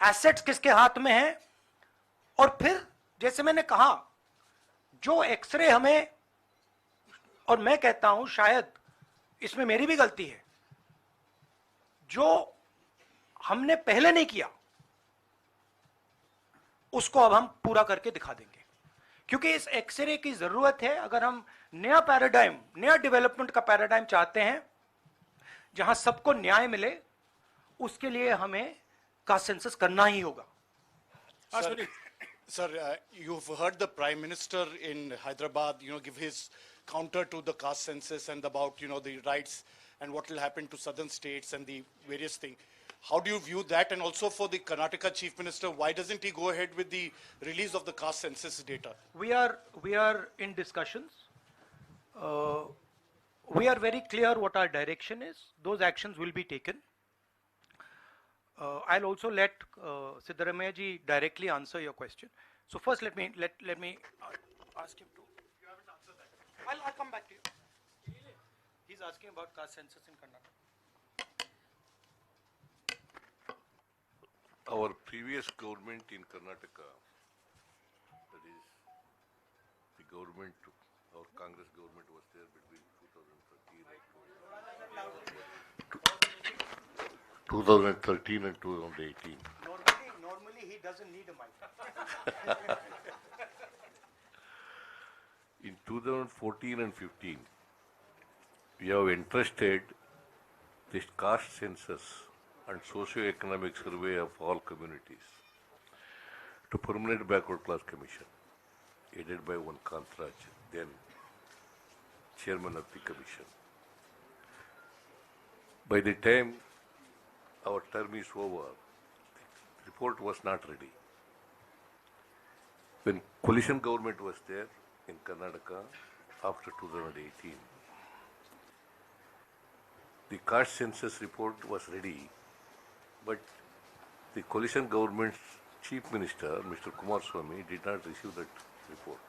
एसेट्स किसके हाथ में है। और फिर जैसे मैंने कहा, जो एक्सरे हमें, और मैं कहता हूं शायद इसमें मेरी भी गलती है, जो हमने पहले नहीं किया उसको अब हम पूरा करके दिखा देंगे, क्योंकि इस एक्सरे की जरूरत है। अगर हम नया पैराडाइम, नया डेवलपमेंट का पैराडाइम चाहते हैं जहां सबको न्याय मिले, उसके लिए हमें कास्ट सेंसस करना ही होगा। Sir, you've heard the Prime Minister in Hyderabad, give his counter to the caste census and about, the rights and what will happen to southern states and the various things. How do you view that? And also for the Karnataka Chief Minister, why doesn't he go ahead with the release of the caste census data? We are in discussions. We are very clear what our direction is. Those actions will be taken. I'll also let Siddaramaiah ji directly answer your question. So first, let me ask him to. You haven't answered that. I'll come back to you. He's asking about caste census in Karnataka. Our previous government in Karnataka, that is, the government, our Congress government was there between 2013 and 2018. Normally he doesn't need a mic. In 2014 and 15, we have entrusted this caste census and socio-economic survey of all communities to Permanent Backward Class Commission, headed by one Kantraj, then chairman of the commission. By the time our term is over, the report was not ready. When coalition government was there in Karnataka after 2018, the caste census report was ready, but the coalition government's chief minister, Mr. Kumaraswamy, did not receive that report.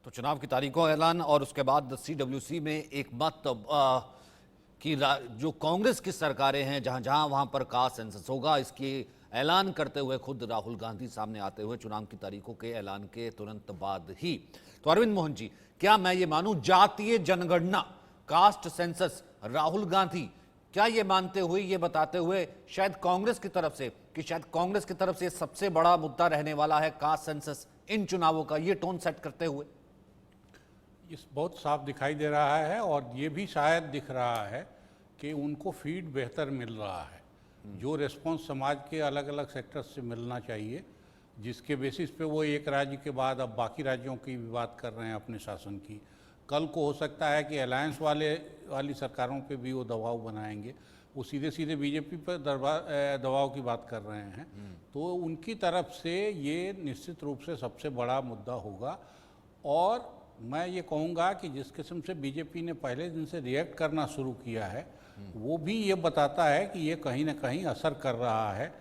तो चुनाव की तारीखों का ऐलान और उसके बाद CWC में एक मत कि जो कांग्रेस की सरकारें हैं जहां जहां वहां पर कास्ट सेंसस होगा, इसकी ऐलान करते हुए खुद राहुल गांधी सामने आते हुए चुनाव की तारीखों के ऐलान के तुरंत बाद ही। तो अरविंद मोहन जी, क्या मैं ये मानूं जातीय जनगणना, कास्ट सेंसस, राहुल गांधी क्या ये मानते हुए, ये बताते हुए शायद कांग्रेस की तरफ से कि शायद कांग्रेस की तरफ से सबसे बड़ा मुद्दा रहने वाला है कास्ट सेंसस इन चुनावों का, ये टोन सेट करते हुए इस बहुत साफ दिखाई दे रहा है और ये भी शायद दिख रहा है कि उनको फीड बेहतर मिल रहा है, जो रिस्पांस समाज के अलग अलग सेक्टर्स से मिलना चाहिए, जिसके बेसिस पे वो एक राज्य के बाद अब बाकी राज्यों की भी बात कर रहे हैं अपने शासन की। कल को हो सकता है कि अलायंस वाली सरकारों पे भी वो दबाव बनाएंगे, वो सीधे सीधे बीजेपी पर दबाव की बात कर रहे हैं, तो उनकी तरफ से ये निश्चित रूप से सबसे बड़ा मुद्दा होगा। और मैं ये कहूँगा कि जिस किस्म से बीजेपी ने पहले दिन से रिएक्ट करना शुरू किया है, वो भी ये बताता है कि ये कहीं ना कहीं असर कर रहा है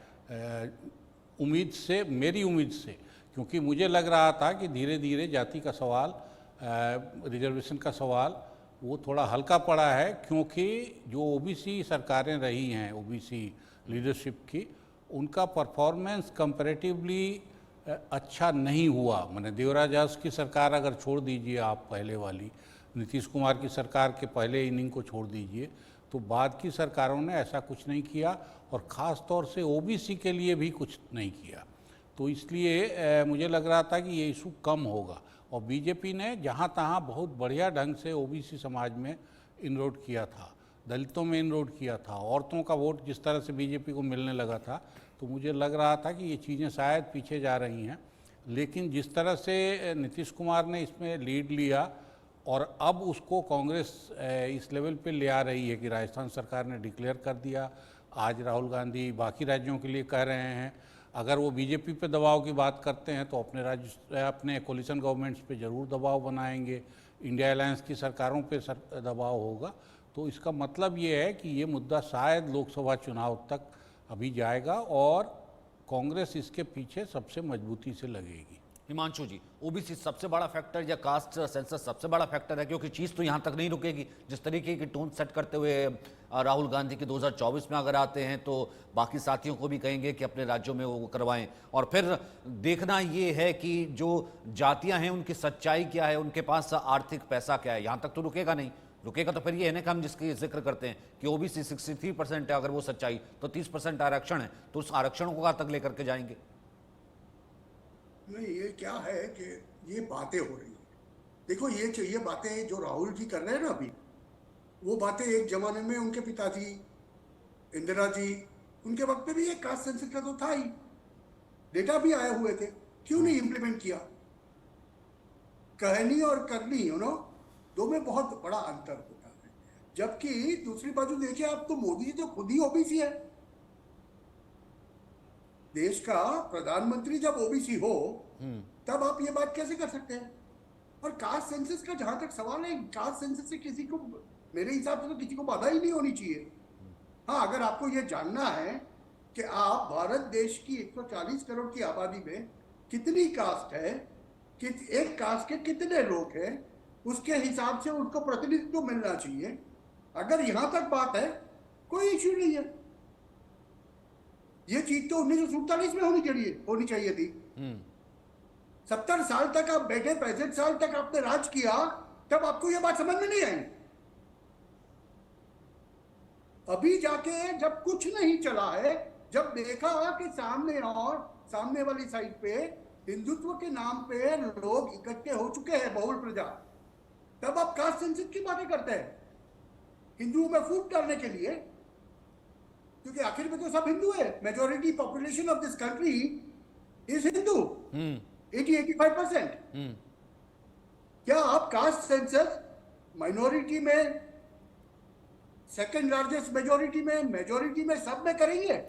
उम्मीद से, मेरी उम्मीद से, क्योंकि मुझे लग रहा था कि धीरे धीरे जाति का सवाल, रिजर्वेशन का सवाल वो थोड़ा हल्का पड़ा है, क्योंकि जो ओबीसी सरकारें रही हैं, ओबीसी लीडरशिप की, उनका परफॉर्मेंस कंपैरेटिवली अच्छा नहीं हुआ। मैंने देवराज अरस की सरकार अगर छोड़ दीजिए आप, पहले वाली नीतीश कुमार की सरकार के पहले इनिंग को छोड़ दीजिए, तो बाद की सरकारों ने ऐसा कुछ नहीं किया और ख़ास तौर से ओबीसी के लिए भी कुछ नहीं किया। तो इसलिए मुझे लग रहा था कि ये इशू कम होगा और बीजेपी ने जहाँ तहाँ बहुत बढ़िया ढंग से ओबीसी समाज में इनरोड किया था, दलितों में इनरोड किया था, औरतों का वोट जिस तरह से बीजेपी को मिलने लगा था, तो मुझे लग रहा था कि ये चीज़ें शायद पीछे जा रही हैं। लेकिन जिस तरह से नीतीश कुमार ने इसमें लीड लिया और अब उसको कांग्रेस इस लेवल पे ले आ रही है कि राजस्थान सरकार ने डिक्लेयर कर दिया, आज राहुल गांधी बाकी राज्यों के लिए कह रहे हैं। अगर वो बीजेपी पे दबाव की बात करते हैं तो अपने राज्य अपने कोलिशन गवर्नमेंट्स पे ज़रूर दबाव बनाएंगे, इंडिया अलायंस की सरकारों पे दबाव होगा। तो इसका मतलब ये है कि ये मुद्दा शायद लोकसभा चुनाव तक अभी जाएगा और कांग्रेस इसके पीछे सबसे मजबूती से लगेगी। हिमांशु जी, ओबीसी सबसे बड़ा फैक्टर या कास्ट सेंसस सबसे बड़ा फैक्टर है? क्योंकि चीज़ तो यहाँ तक नहीं रुकेगी। जिस तरीके की टोन सेट करते हुए राहुल गांधी के 2024 में अगर आते हैं तो बाकी साथियों को भी कहेंगे कि अपने राज्यों में वो करवाएं। और फिर देखना ये है कि जो जातियां हैं उनकी सच्चाई क्या है, उनके पास आर्थिक पैसा क्या है। यहाँ तक तो रुकेगा नहीं। रुकेगा तो फिर ये है ना कि हम जिसकी जिक्र करते हैं कि ओबीसी 63% है, अगर वो सच्चाई तो 30% आरक्षण है, तो उस आरक्षण को कहाँ तक लेकर के जाएंगे? नहीं, ये क्या है कि ये बातें हो रही हैं। देखो, ये बातें जो राहुल जी कर रहे हैं ना अभी, वो बातें एक जमाने में उनके पिताजी इंदिरा जी, उनके वक्त में भी एक कास्ट सेंसस का तो था ही, डेटा भी आए हुए थे। क्यों नहीं इम्प्लीमेंट किया? कहनी और करनी, दो में बहुत बड़ा अंतर होता है। जबकि दूसरी बाजू देखिए आप, तो मोदी जी तो खुद ही ओबीसी है। देश का प्रधानमंत्री जब ओबीसी हो तब आप ये बात कैसे कर सकते हैं? और कास्ट सेंसस का जहां तक सवाल है, कास्ट सेंसस से किसी को, मेरे हिसाब से तो किसी को बाधा ही नहीं होनी चाहिए। हाँ, अगर आपको ये जानना है कि आप भारत देश की 140 करोड़ की आबादी में कितनी कास्ट है, कि एक कास्ट के कितने लोग हैं, उसके हिसाब से उनको प्रतिनिधित्व मिलना चाहिए। अगर यहां तक बात है, कोई इश्यू नहीं है। ये चीज तो 1947 में होनी चाहिए थी। 70 साल तक आप बैठे, 65 साल तक आपने राज किया, तब आपको ये बात समझ में नहीं आई। अभी जाके जब कुछ नहीं चला है, जब देखा कि सामने वाली साइड पे हिंदुत्व के नाम पे लोग इकट्ठे हो चुके हैं, बहुल प्रजा, तब आप कास्ट सेंसस की बातें करते हैं हिंदुओं में फूट डालने के लिए। क्योंकि आखिर में तो सब हिंदू है। Majority population of this country is Hindu, 80-85%। क्या आप कास्ट सेंसस माइनॉरिटी में, सेकंड लार्जेस्ट मेजॉरिटी में सब में करेंगे?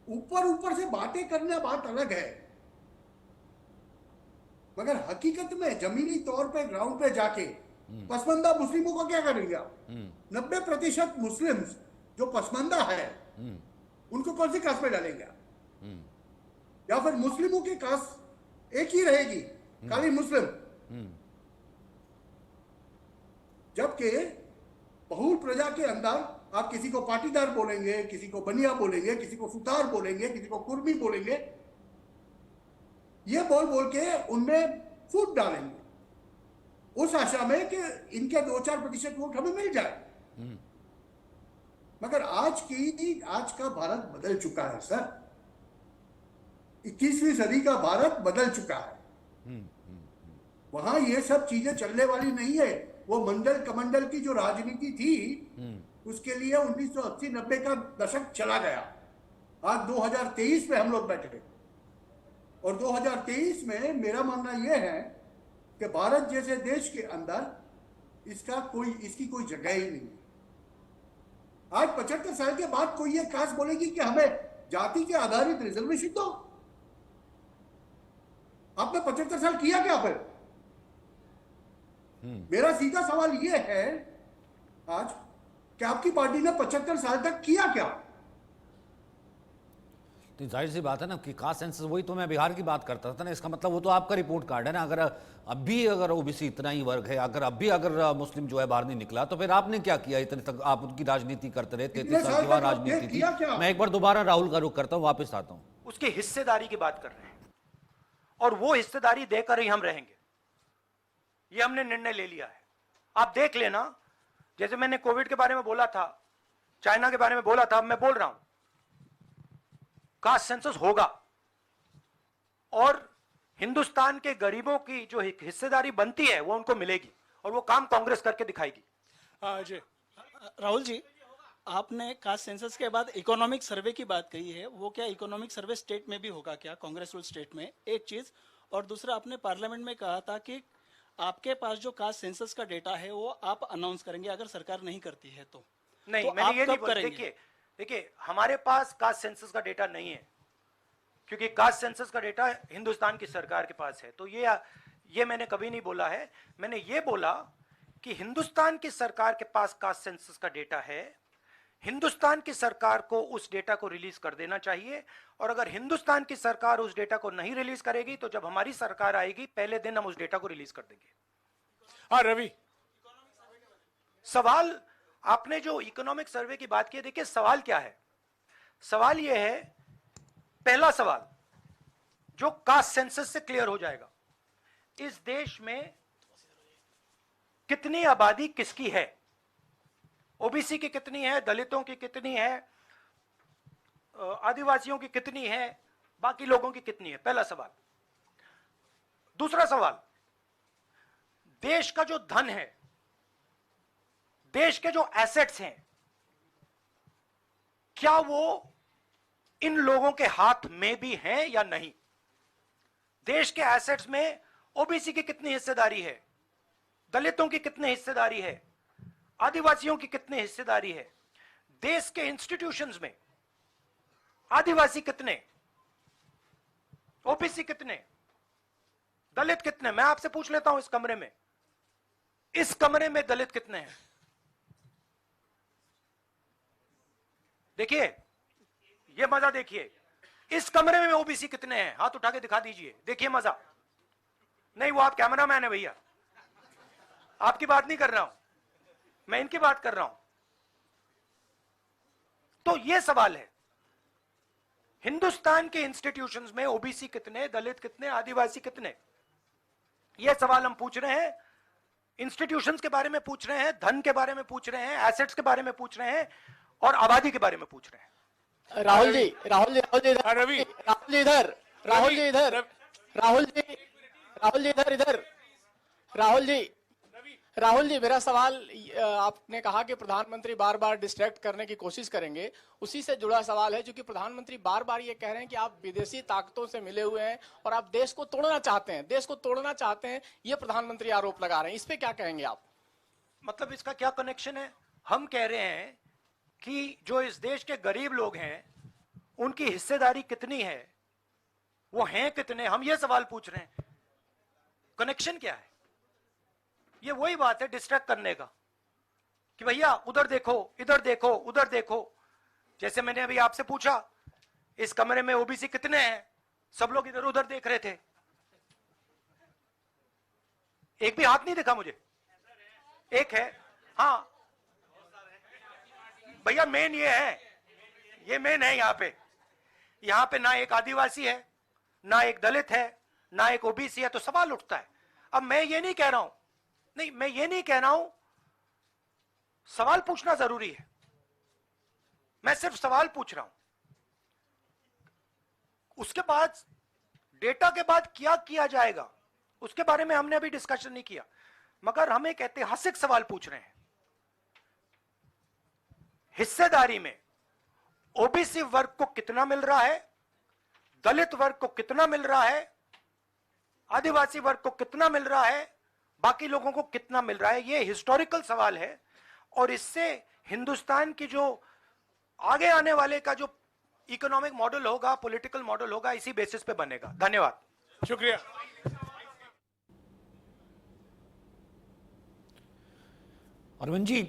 ऊपर से बातें करना बात अलग है, मगर हकीकत में जमीनी तौर पे ग्राउंड पे जाके पसमानदा मुस्लिमों का क्या करेंगे आप? 90% मुस्लिम्स जो पसमानदा है उनको कौन सी कास्ट में डालेंगे आप? या फिर मुस्लिमों की कास्ट एक ही रहेगी, खाली मुस्लिम? जबकि बहुल प्रजा के अंदर आप किसी को पाटीदार बोलेंगे, किसी को बनिया बोलेंगे, किसी को सुतार बोलेंगे, किसी को कुर्मी बोलेंगे, ये बोल के उनमें फूट डालेंगे उस आशा में कि इनके 2-4% वोट हमें मिल जाए। मगर आज का भारत बदल चुका है सर। 21वीं सदी का भारत बदल चुका है। वहां ये सब चीजें चलने वाली नहीं है। वो मंडल कमंडल की जो राजनीति थी, उसके लिए 1980-90 का दशक चला गया। आज 2023 में हम लोग बैठे, और 2023 में मेरा मानना यह है कि भारत जैसे देश के अंदर इसकी कोई जगह ही नहीं। आज 75 साल के बाद कोई ये कास्ट बोलेगी कि हमें जाति के आधारित रिजर्वेशन दो? आपने 75 साल किया क्या फिर? मेरा सीधा सवाल ये है आज कि आपकी पार्टी ने 75 साल तक किया क्या? तो जाहिर सी बात है ना कि कास्ट सेंसस, वही तो मैं बिहार की बात करता था ना। इसका मतलब वो तो आपका रिपोर्ट कार्ड है ना। अगर ओबीसी इतना ही वर्ग है, अगर मुस्लिम जो है बाहर नहीं निकला, तो फिर आपने क्या किया इतने तक? आप उनकी राजनीति करते रहे, 33 साल की वहां राजनीति थी। मैं एक बार दोबारा राहुल का रुख करता हूँ, वापस आता हूँ। उसकी हिस्सेदारी की बात कर रहे हैं, और वो हिस्सेदारी देकर ही हम रहेंगे, ये हमने निर्णय ले लिया है। आप देख लेना, जैसे मैंने कोविड के बारे में बोला था, चाइना के बारे में बोला था, अब मैं बोल रहा हूं, कास्ट सेंसस होगा और हिंदुस्तान के गरीबों की जो हिस्सेदारी बनती है वो उनको मिलेगी, और वो काम कांग्रेस करके दिखाएगी। जी राहुल जी, आपने कास्ट सेंसस के बाद इकोनॉमिक सर्वे की बात कही है, वो क्या इकोनॉमिक सर्वे स्टेट में भी होगा क्या, कांग्रेस रूल स्टेट में? एक चीज, और दूसरा, आपने पार्लियामेंट में कहा था कि आपके पास जो कास्ट सेंसस का डेटा है वो आप अनाउंस करेंगे अगर सरकार नहीं करती है तो। नहीं, तो मैंने आप ये नहीं कब बोला। करेंगे? देखिए हमारे पास कास्ट सेंसस का डेटा नहीं है, क्योंकि कास्ट सेंसस का डेटा हिंदुस्तान की सरकार के पास है। तो ये मैंने कभी नहीं बोला है। मैंने ये बोला कि हिंदुस्तान की सरकार के पास कास्ट सेंसस का डेटा है, हिंदुस्तान की सरकार को उस डेटा को रिलीज कर देना चाहिए, और अगर हिंदुस्तान की सरकार उस डेटा को नहीं रिलीज करेगी तो जब हमारी सरकार आएगी पहले दिन हम उस डेटा को रिलीज कर देंगे। हाँ रवि, सवाल आपने जो इकोनॉमिक सर्वे की बात की है, देखिए सवाल क्या है। सवाल यह है, पहला सवाल जो कास्ट सेंसस से क्लियर हो जाएगा, इस देश में कितनी आबादी किसकी है, ओबीसी की कितनी है, दलितों की कितनी है, आदिवासियों की कितनी है, बाकी लोगों की कितनी है, पहला सवाल। दूसरा सवाल, देश का जो धन है, देश के जो एसेट्स हैं, क्या वो इन लोगों के हाथ में भी हैं या नहीं। देश के एसेट्स में ओबीसी की कितनी हिस्सेदारी है, दलितों की कितनी हिस्सेदारी है, आदिवासियों की कितनी हिस्सेदारी है, देश के इंस्टीट्यूशंस में आदिवासी कितने, ओबीसी कितने, दलित कितने। मैं आपसे पूछ लेता हूं, इस कमरे में दलित कितने हैं। देखिए, ये मजा देखिए, इस कमरे में ओबीसी कितने हैं, हाथ उठा के दिखा दीजिए, देखिए मजा। नहीं, वो आप कैमरामैन है भैया, आपकी बात नहीं कर रहा हूं मैं, इनकी बात कर रहा हूं। तो ये सवाल है, हिंदुस्तान के इंस्टीट्यूशंस में ओबीसी कितने, दलित कितने, आदिवासी कितने, ये सवाल हम पूछ रहे हैं। इंस्टीट्यूशंस के बारे में पूछ रहे हैं, धन के बारे में पूछ रहे हैं, एसेट्स के बारे में पूछ रहे हैं, और आबादी के बारे में पूछ रहे हैं। राहुल जी इधर, राहुल जी मेरा सवाल, आपने कहा कि प्रधानमंत्री बार बार डिस्ट्रैक्ट करने की कोशिश करेंगे, उसी से जुड़ा सवाल है, क्योंकि प्रधानमंत्री बार बार ये कह रहे हैं कि आप विदेशी ताकतों से मिले हुए हैं और आप देश को तोड़ना चाहते हैं, ये प्रधानमंत्री आरोप लगा रहे हैं, इस पे क्या कहेंगे आप। मतलब इसका क्या कनेक्शन है। हम कह रहे हैं कि जो इस देश के गरीब लोग हैं उनकी हिस्सेदारी कितनी है, वो हैं कितने, हम ये सवाल पूछ रहे हैं। कनेक्शन क्या है। ये वही बात है डिस्ट्रैक्ट करने का, कि भैया उधर देखो, इधर देखो, उधर देखो। जैसे मैंने अभी आपसे पूछा, इस कमरे में ओबीसी कितने हैं, सब लोग इधर उधर देख रहे थे, एक भी हाथ नहीं दिखा मुझे। एक है, हाँ भैया, मेन ये है, ये मेन है। यहां पे ना एक आदिवासी है, ना एक दलित है, ना एक ओबीसी है, तो सवाल उठता है। अब मैं ये नहीं कह रहा हूं, सवाल पूछना जरूरी है, मैं सिर्फ सवाल पूछ रहा हूं। उसके बाद डेटा के बाद क्या किया जाएगा उसके बारे में हमने अभी डिस्कशन नहीं किया, मगर हम एक ऐतिहासिक सवाल पूछ रहे हैं। हिस्सेदारी में ओबीसी वर्ग को कितना मिल रहा है, दलित वर्ग को कितना मिल रहा है, आदिवासी वर्ग को कितना मिल रहा है, बाकी लोगों को कितना मिल रहा है। यह हिस्टोरिकल सवाल है, और इससे हिंदुस्तान की जो आगे आने वाले का जो इकोनॉमिक मॉडल होगा, पॉलिटिकल मॉडल होगा, इसी बेसिस पे बनेगा। धन्यवाद, शुक्रिया। अरविंद जी,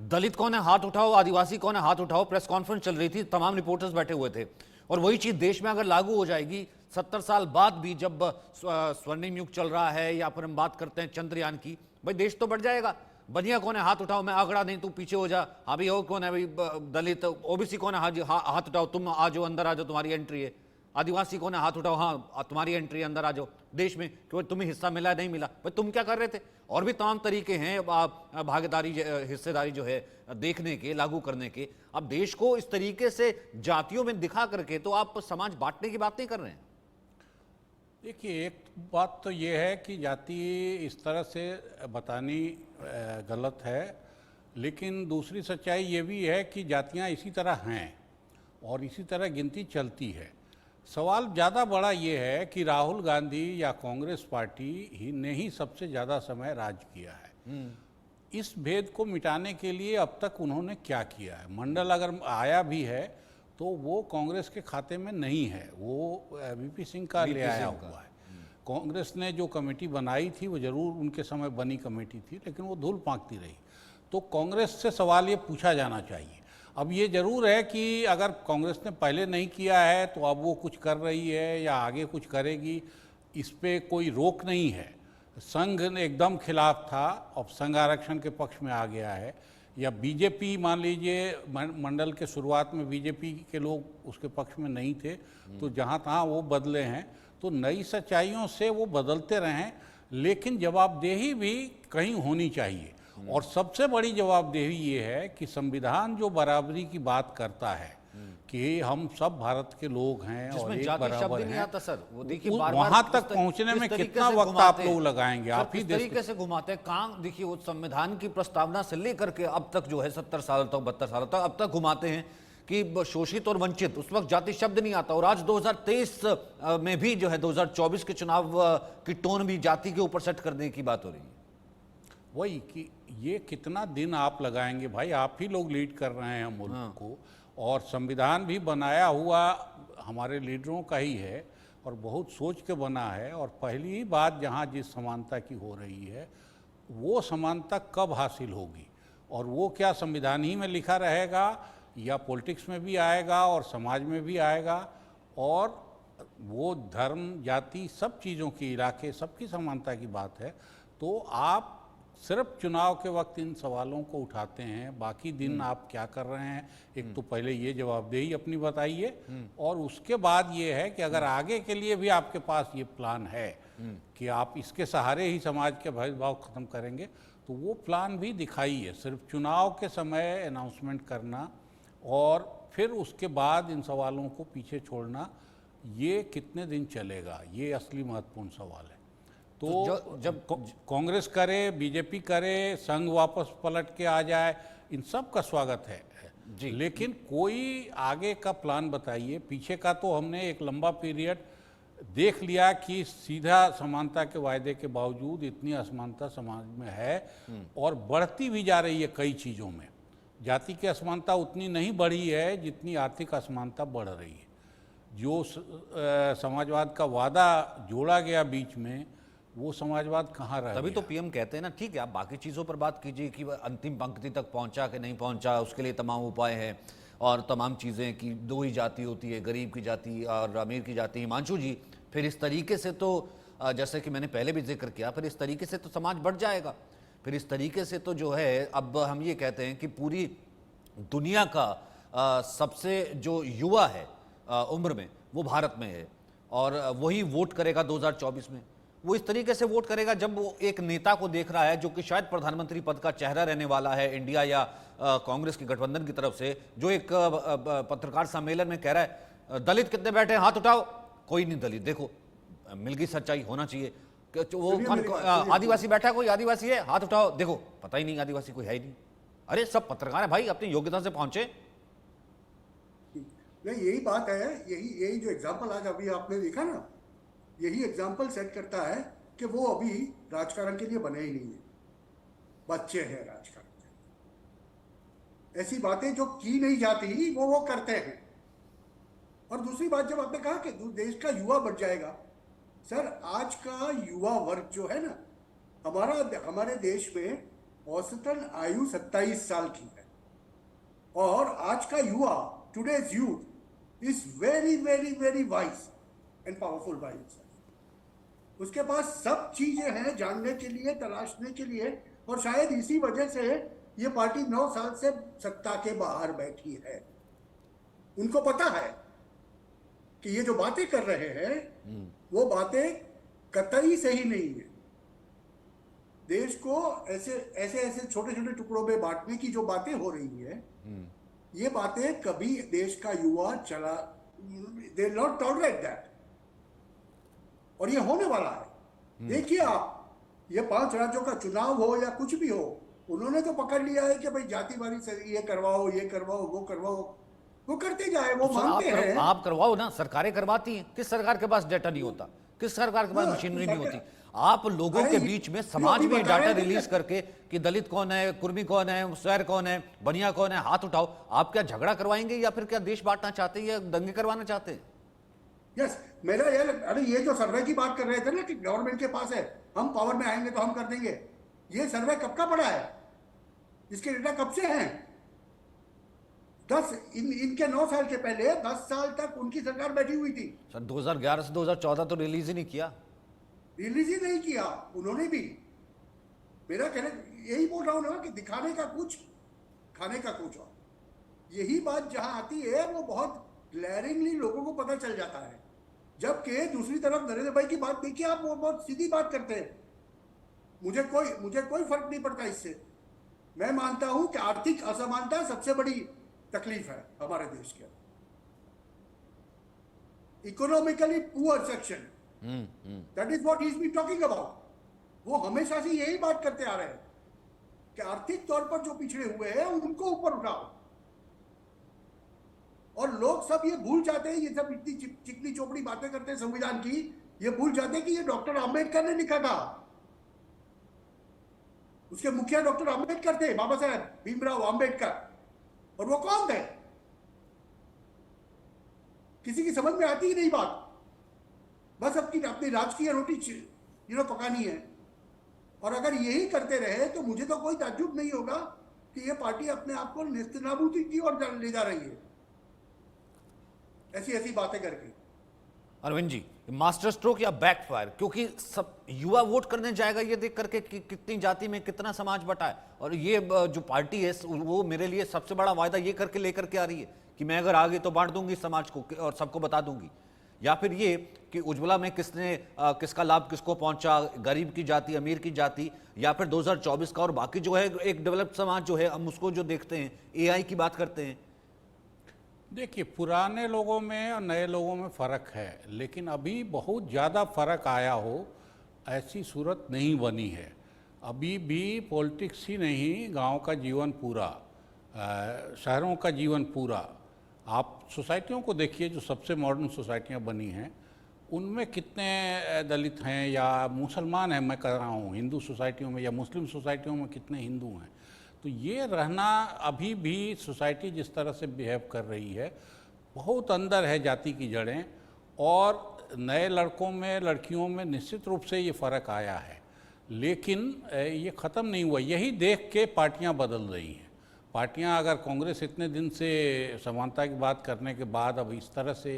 दलित कौन है हाथ उठाओ, आदिवासी कौन है हाथ उठाओ, प्रेस कॉन्फ्रेंस चल रही थी, तमाम रिपोर्टर्स बैठे हुए थे, और वही चीज देश में अगर लागू हो जाएगी 70 साल बाद भी, जब स्वर्णिम युग चल रहा है, या फिर हम बात करते हैं चंद्रयान की, भाई देश तो बढ़ जाएगा। बनिया कौन है हाथ उठाओ, मैं आंकड़ा नहीं, तू पीछे हो जा। हाँ भाई, और कौन है भाई, दलित, ओबीसी कौन है हाथ उठाओ, तुम आ जाओ, अंदर आ जाओ, तुम्हारी एंट्री है। आदिवासी कौन है हाथ उठाओ, हाँ तुम्हारी एंट्री, अंदर आ जाओ देश में, क्योंकि तुम्हें हिस्सा मिला नहीं मिला। भाई तुम क्या कर रहे थे। और भी तमाम तरीके हैं भागीदारी, हिस्सेदारी जो है देखने के, लागू करने के। अब देश को इस तरीके से जातियों में दिखा करके तो आप समाज बांटने की बात नहीं कर रहे हैं। देखिए, एक बात तो ये है कि जाति इस तरह से बतानी गलत है, लेकिन दूसरी सच्चाई ये भी है कि जातियां इसी तरह हैं और इसी तरह गिनती चलती है। सवाल ज़्यादा बड़ा ये है कि राहुल गांधी या कांग्रेस पार्टी ही ने ही सबसे ज़्यादा समय राज किया है। इस भेद को मिटाने के लिए अब तक उन्होंने क्या किया है? मंडल अगर आया भी है तो वो कांग्रेस के खाते में नहीं है, वो वीपी सिंह का ले आया हुआ है। कांग्रेस ने जो कमेटी बनाई थी वो जरूर उनके समय बनी कमेटी थी, लेकिन वो धूल पांकती रही। तो कांग्रेस से सवाल ये पूछा जाना चाहिए। अब ये जरूर है कि अगर कांग्रेस ने पहले नहीं किया है तो अब वो कुछ कर रही है या आगे कुछ करेगी, इस पे कोई रोक नहीं है। संघ ने एकदम खिलाफ था, अब संघ आरक्षण के पक्ष में आ गया है। या बीजेपी, मान लीजिए मंडल के शुरुआत में बीजेपी के लोग उसके पक्ष में नहीं थे, तो जहाँ तहाँ वो बदले हैं। तो नई सच्चाइयों से वो बदलते रहें, लेकिन जवाबदेही भी कहीं होनी चाहिए। और सबसे बड़ी जवाबदेही ये है कि संविधान जो बराबरी की बात करता है कि हम सब भारत के लोग हैं और एक बराबर हैं, आता सर, वो देखिए वहां तक पहुंचने में कितना वक्त आप लोग लगाएंगे? आप ही तरीके से घुमाते हैं कहाँ। देखिए वो संविधान की प्रस्तावना से लेकर के अब तक जो है 70 साल तक 72 साल तक अब तक घुमाते हैं कि शोषित और वंचित, उस वक्त जाति शब्द नहीं आता। और आज 2023 में भी जो है 2024 के चुनाव की टोन भी जाति के ऊपर सेट करने की बात हो रही है। वही कि ये कितना दिन आप लगाएंगे भाई? आप ही लोग लीड कर रहे हैं मुल्क को, और संविधान भी बनाया हुआ हमारे लीडरों का ही है और बहुत सोच के बना है। और पहली ही बात जहाँ जिस समानता की हो रही है, वो समानता कब हासिल होगी? और वो क्या संविधान ही में लिखा रहेगा या पॉलिटिक्स में भी आएगा और समाज में भी आएगा? और वो धर्म, जाति, सब चीज़ों की, इलाके, सबकी समानता की बात है। तो आप सिर्फ चुनाव के वक्त इन सवालों को उठाते हैं, बाकी दिन आप क्या कर रहे हैं? एक तो पहले ये जवाबदेही अपनी बताइए, और उसके बाद ये है कि अगर आगे के लिए भी आपके पास ये प्लान है कि आप इसके सहारे ही समाज के भेदभाव खत्म करेंगे, तो वो प्लान भी दिखाइए। सिर्फ चुनाव के समय अनाउंसमेंट करना और फिर उसके बाद इन सवालों को पीछे छोड़ना, ये कितने दिन चलेगा? ये असली महत्वपूर्ण सवाल है। तो जब कांग्रेस करे, बीजेपी करे, संघ वापस पलट के आ जाए, इन सब का स्वागत है जी, लेकिन कोई आगे का प्लान बताइए। पीछे का तो हमने एक लंबा पीरियड देख लिया कि सीधा समानता के वायदे के बावजूद इतनी असमानता समाज में है और बढ़ती भी जा रही है कई चीज़ों में। जाति की असमानता उतनी नहीं बढ़ी है जितनी आर्थिक असमानता बढ़ रही है। जो समाजवाद का वादा जोड़ा गया बीच में, वो समाजवाद कहाँ रह गया? तभी तो पीएम कहते हैं ना, ठीक है आप बाकी चीज़ों पर बात कीजिए कि अंतिम पंक्ति तक पहुंचा कि नहीं पहुंचा, उसके लिए तमाम उपाय हैं और तमाम चीज़ें कि दो ही जाति होती है, गरीब की जाति और अमीर की जाति। हिमांशु जी, फिर इस तरीके से तो जैसे कि मैंने पहले भी जिक्र किया, फिर इस तरीके से तो समाज बढ़ जाएगा। फिर इस तरीके से तो जो है, अब हम ये कहते हैं कि पूरी दुनिया का सबसे जो युवा है उम्र में, वो भारत में है और वही वोट करेगा 2024 में। वो इस तरीके से वोट करेगा जब वो एक नेता को देख रहा है जो कि शायद प्रधानमंत्री पद का चेहरा रहने वाला है इंडिया या कांग्रेस के गठबंधन की तरफ से, जो एक पत्रकार सम्मेलन में कह रहा है दलित कितने बैठे हैं हाथ उठाओ, कोई नहीं दलित, देखो मिल गई सच्चाई होना चाहिए। वो आदिवासी बैठा है, कोई आदिवासी है हाथ उठाओ, देखो पता ही नहीं आदिवासी कोई है ही नहीं। अरे सब पत्रकार है भाई, अपनी योग्यता से पहुंचे। नहीं, यही बात है, यही जो एग्जाम्पल आज अभी आपने देखा ना, यही एग्जाम्पल सेट करता है कि वो अभी राजकारण के लिए बने ही नहीं है, बच्चे हैं राजकारण के। ऐसी बातें जो की नहीं जाती वो करते हैं। और दूसरी बात, जब आपने कहा कि देश का युवा बढ़ जाएगा, सर आज का युवा वर्ग जो है ना, हमारे देश में औसतन आयु 27 साल की है और आज का युवा, today's youth is very very very wise and powerful by himself. उसके पास सब चीजें हैं जानने के लिए, तलाशने के लिए, और शायद इसी वजह से ये पार्टी 9 साल से सत्ता के बाहर बैठी है। उनको पता है कि ये जो बातें कर रहे हैं वो बातें कतई सही नहीं है। देश को ऐसे छोटे छोटे टुकड़ों में बांटने की जो बातें हो रही है, ये बातें कभी देश का युवा they will not tolerate that. और ये होने वाला है। देखिए आप, ये 5 राज्यों का चुनाव हो या कुछ भी हो, उन्होंने तो पकड़ लिया है कि भाई जातिवादी से ये करवाओ, ये करवाओ, वो करवाओ, वो करते जाए, वो मानते हैं। आप करवाओ ना, सरकारें करवाती हैं। किस सरकार के पास डेटा नहीं होता? किस सरकार के पास मशीनरी नहीं होती? आप लोगों के बीच में समाज में डाटा रिलीज करके कि दलित कौन है, कुर्मी कौन है, स्वैर कौन है, बनिया कौन है, हाथ उठाओ। आप क्या झगड़ा करवाएंगे या फिर क्या देश बांटना चाहते हैं या दंगे करवाना चाहते हैं? यस, मेरा ये, अरे ये जो सर्वे की बात कर रहे थे ना कि गवर्नमेंट के पास है, हम पावर में आएंगे तो हम कर देंगे, ये सर्वे कब का पड़ा है? इसके डेटा कब से हैं? 10 इनके 9 साल के पहले 10 साल तक उनकी सरकार बैठी हुई थी सर। 2011 से 2014 तो रिलीज ही नहीं किया, रिलीज ही नहीं किया उन्होंने भी। मेरा कहना यही बोल रहा हूं ना कि दिखाने का कुछ, खाने का कुछ और। यही बात जहां आती है वो बहुत ग्लैरिंगली लोगों को पता चल जाता है। जबकि दूसरी तरफ नरेंद्र भाई की बात देखिए आप, वो बहुत सीधी बात करते हैं। मुझे कोई फर्क नहीं पड़ता इससे। मैं मानता हूं कि आर्थिक असमानता सबसे बड़ी तकलीफ है हमारे देश के। Economically poor section, that is what he is been talking about. वो हमेशा से यही बात करते आ रहे हैं कि आर्थिक तौर पर जो पिछड़े हुए हैं उनको ऊपर उठाओ। और लोग सब ये भूल जाते हैं, ये सब इतनी चिकनी चोपड़ी बातें करते हैं संविधान की, ये भूल जाते हैं कि ये डॉक्टर आम्बेडकर ने लिखा था। उसके मुखिया डॉक्टर आम्बेडकर थे, बाबा साहेब भीमराव आम्बेडकर। और वो कौन थे? किसी की समझ में आती ही नहीं बात। बस अपनी राजकीय रोटी पकानी है। और अगर यही करते रहे तो मुझे तो कोई ताज्जुब नहीं होगा कि ये पार्टी अपने आप को नेस्तनाबूदी की ओर ले जा रही है, ऐसी बातें करके। अरविंद जी, मास्टर स्ट्रोक या बैकफायर? क्योंकि सब युवा वोट करने जाएगा ये देख करके कि कितनी जाति में कितना समाज बटा है। और ये जो पार्टी है वो मेरे लिए सबसे बड़ा वायदा ये करके लेकर के आ रही है कि मैं अगर आ गई तो बांट दूंगी समाज को और सबको बता दूंगी। या फिर ये कि उज्ज्वला में किसका लाभ किसको पहुंचा, गरीब की जाति, अमीर की जाति, या फिर 2024 का और बाकी जो है एक डेवलप्ड समाज जो है हम उसको जो देखते हैं, एआई की बात करते हैं। देखिए, पुराने लोगों में और नए लोगों में फ़र्क है, लेकिन अभी बहुत ज़्यादा फ़र्क आया हो ऐसी सूरत नहीं बनी है। अभी भी पॉलिटिक्स ही नहीं, गांव का जीवन पूरा, शहरों का जीवन पूरा। आप सोसाइटियों को देखिए जो सबसे मॉडर्न सोसाइटियां बनी हैं, उनमें कितने दलित हैं या मुसलमान हैं, मैं कह रहा हूँ हिंदू सोसाइटियों में या मुस्लिम सोसाइटियों में कितने हिंदू हैं। तो ये रहना, अभी भी सोसाइटी जिस तरह से बिहेव कर रही है, बहुत अंदर है जाति की जड़ें। और नए लड़कों में लड़कियों में निश्चित रूप से ये फ़र्क आया है, लेकिन ये ख़त्म नहीं हुआ। यही देख के पार्टियां बदल रही हैं। पार्टियां, अगर कांग्रेस इतने दिन से समानता की बात करने के बाद अब इस तरह से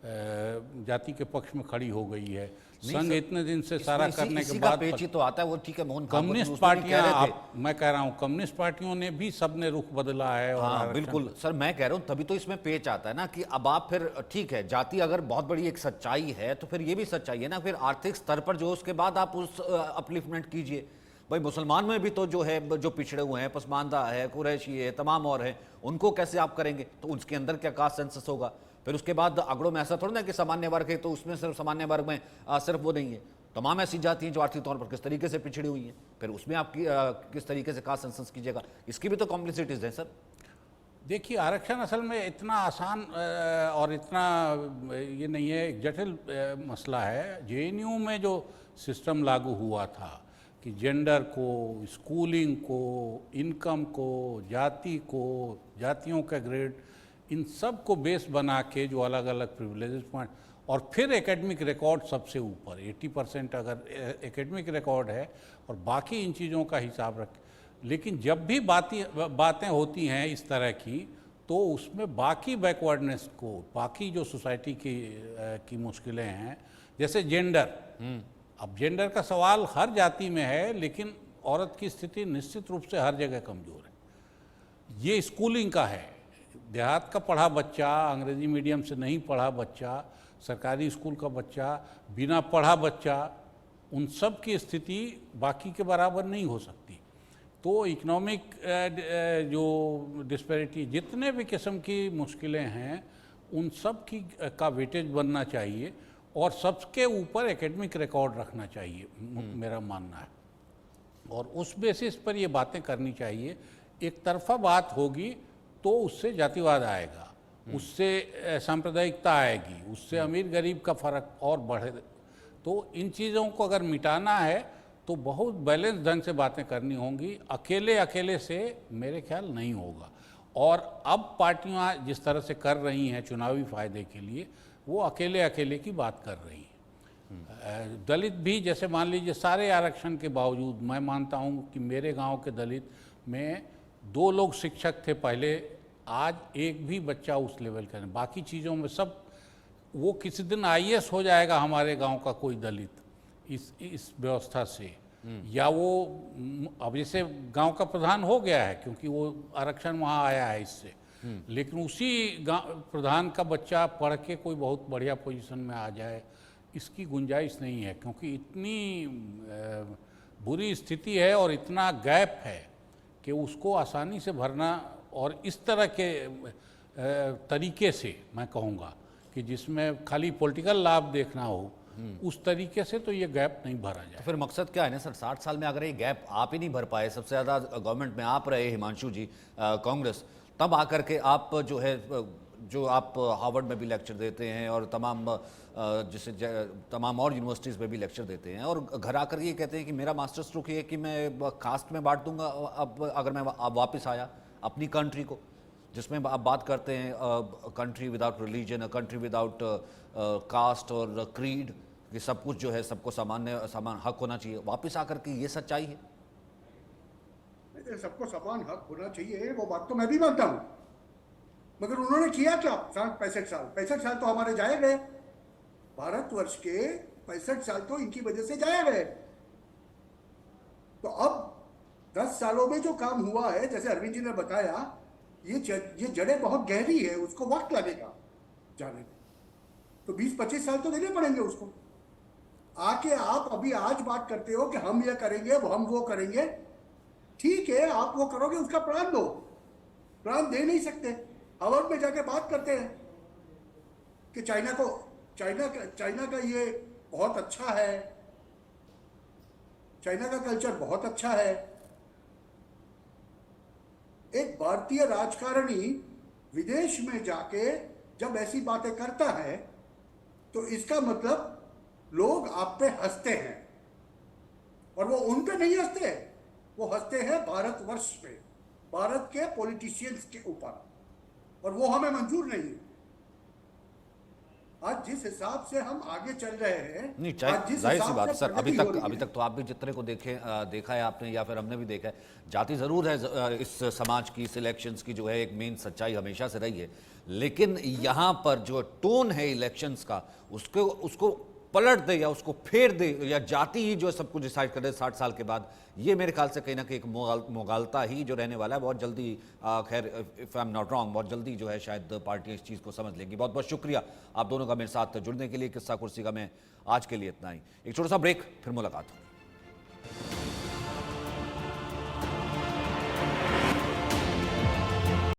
जाति के पक्ष में खड़ी हो गई है, संघ इतने दिन से सारा करने के बाद पेची तो आता है वो, ठीक है। मोहन कम्युनिस्ट पार्टियां, मैं कह रहा हूँ कम्युनिस्ट पार्टियों ने भी सबने रुख बदला है। हाँ बिल्कुल सर, मैं कह रहा हूँ तभी तो इसमें पेच आता है ना कि अब आप फिर, ठीक है जाति अगर बहुत बड़ी एक सच्चाई है तो फिर ये भी सच्चाई है ना, फिर आर्थिक स्तर पर जो उसके बाद आप उस अपलिफ्टमेंट कीजिए। भाई मुसलमान में भी तो जो है, जो पिछड़े हुए हैं, पसमानदा है, कुरैशी है, तमाम और हैं, उनको कैसे आप करेंगे? तो उसके अंदर क्या कास्ट सेंसस होगा? फिर उसके बाद आंकड़ों में ऐसा थोड़ा ना कि सामान्य वर्ग है तो उसमें सिर्फ सामान्य वर्ग में सिर्फ वो नहीं है, तमाम ऐसी जाति हैं जो आर्थिक तौर पर किस तरीके से पिछड़ी हुई हैं, फिर उसमें आप किस तरीके से कास्ट सेंसस कीजिएगा? इसकी भी तो कॉम्प्लिसिटीज हैं सर। देखिए, आरक्षण असल में इतना आसान और इतना ये नहीं है, एक जटिल मसला है। जेएनयू में जो सिस्टम लागू हुआ था कि जेंडर को, स्कूलिंग को, इनकम को, जाति को, जातियों का ग्रेड, इन सब को बेस बना के जो अलग अलग प्रिविलेजेस पॉइंट, और फिर एकेडमिक रिकॉर्ड सबसे ऊपर 80% अगर एकेडमिक रिकॉर्ड है और बाकी इन चीज़ों का हिसाब रखें। लेकिन जब भी बातें होती हैं इस तरह की, तो उसमें बाकी बैकवर्डनेस को, बाकी जो सोसाइटी की मुश्किलें हैं, जैसे जेंडर। अब जेंडर का सवाल हर जाति में है, लेकिन औरत की स्थिति निश्चित रूप से हर जगह कमज़ोर है। ये स्कूलिंग का है, देहात का पढ़ा बच्चा, अंग्रेजी मीडियम से नहीं पढ़ा बच्चा, सरकारी स्कूल का बच्चा, बिना पढ़ा बच्चा, उन सब की स्थिति बाकी के बराबर नहीं हो सकती। तो इकोनॉमिक जो डिस्पैरिटी, जितने भी किस्म की मुश्किलें हैं, उन सब की का वेटेज बनना चाहिए और सबके ऊपर एकेडमिक रिकॉर्ड रखना चाहिए, मेरा मानना है। और उस बेसिस पर ये बातें करनी चाहिए। एक तरफा बात होगी तो उससे जातिवाद आएगा, उससे सांप्रदायिकता आएगी, उससे अमीर गरीब का फर्क और तो इन चीज़ों को अगर मिटाना है तो बहुत बैलेंस ढंग से बातें करनी होंगी। अकेले अकेले से मेरे ख्याल नहीं होगा। और अब पार्टियां जिस तरह से कर रही हैं चुनावी फायदे के लिए, वो अकेले अकेले की बात कर रही हैं। दलित भी, जैसे मान लीजिए सारे आरक्षण के बावजूद, मैं मानता हूँ कि मेरे गांव के दलित में 2 लोग शिक्षक थे पहले, आज एक भी बच्चा उस लेवल का नहीं। बाकी चीज़ों में सब, वो किसी दिन IAS हो जाएगा हमारे गांव का कोई दलित इस व्यवस्था से, या वो अब जैसे गांव का प्रधान हो गया है क्योंकि वो आरक्षण वहाँ आया है इससे, लेकिन उसी गांव प्रधान का बच्चा पढ़ के कोई बहुत बढ़िया पोजीशन में आ जाए, इसकी गुंजाइश नहीं है, क्योंकि इतनी बुरी स्थिति है और इतना गैप है कि उसको आसानी से भरना, और इस तरह के तरीके से मैं कहूँगा कि जिसमें खाली पॉलिटिकल लाभ देखना हो, उस तरीके से तो ये गैप नहीं भरा जाए। तो फिर मकसद क्या है ना सर? 60 साल में अगर ये गैप आप ही नहीं भर पाए, सबसे ज़्यादा गवर्नमेंट में आप रहे हिमांशु जी, कांग्रेस, तब आकर के आप जो है, जो आप हार्वर्ड में भी लेक्चर देते हैं और तमाम और यूनिवर्सिटीज़ में भी लेक्चर देते हैं, और घर आकर ये कहते हैं कि मेरा मास्टर स्ट्रोक ये है कि मैं कास्ट में बांट दूंगा अब अगर मैं वापस आया अपनी कंट्री को, जिसमें आप बात करते हैं country without religion, country without caste और क्रीड, कि सब कुछ जो है सबको समान हक होना चाहिए। वापस आकर के ये सच्चाई है? सबको समान हक होना चाहिए, वो बात तो मैं भी मानता हूँ, मगर उन्होंने किया क्या? 65 साल तो हमारे जाए गए, भारतवर्ष के 65 साल तो इनकी वजह से जाया गए। तो अब 10 सालों में जो काम हुआ है, जैसे अरविंद जी ने बताया, ये जड़ें बहुत गहरी है, उसको वक्त लगेगा जाने में, तो 20-25 साल तो देने पड़ेंगे उसको। आके आप अभी आज बात करते हो कि हम ये करेंगे, हम वो करेंगे, ठीक है, आप वो करोगे, उसका प्लान दो। प्लान दे नहीं सकते, हार्वर्ड में जाके बात करते हैं कि चाइना का ये बहुत अच्छा है, चाइना का कल्चर बहुत अच्छा है। एक भारतीय राजकारणी विदेश में जाके जब ऐसी बातें करता है तो इसका मतलब लोग आप पे हंसते हैं, और वो उन पे नहीं हंसते, वो हंसते हैं भारतवर्ष पे, भारत के पॉलिटिशियंस के ऊपर, और वो हमें मंजूर नहीं है। आज जिस हिसाब से हम आगे चल रहे हैं, नहीं, जाहिर सी बात है सर, अभी तक तो आप भी जितने को देखा है आपने, या फिर हमने भी देखा है, जाति जरूर है इस समाज की, इस इलेक्शंस की जो है एक मेन सच्चाई हमेशा से रही है, लेकिन यहाँ पर जो टोन है इलेक्शंस का, उसको पलट दे या उसको फेर दे, या जाति ही जो है सब कुछ डिसाइड कर दे 60 साल के बाद, ये मेरे ख्याल से कहीं ना कहीं एक मोगालता ही जो रहने वाला है। बहुत जल्दी, खैर if I am not wrong, बहुत जल्दी जो है शायद पार्टियां इस चीज़ को समझ लेंगी। बहुत बहुत शुक्रिया आप दोनों का मेरे साथ जुड़ने के लिए। किस्सा कुर्सी का मैं आज के लिए इतना ही। एक छोटा सा ब्रेक, फिर मुलाकात होगी।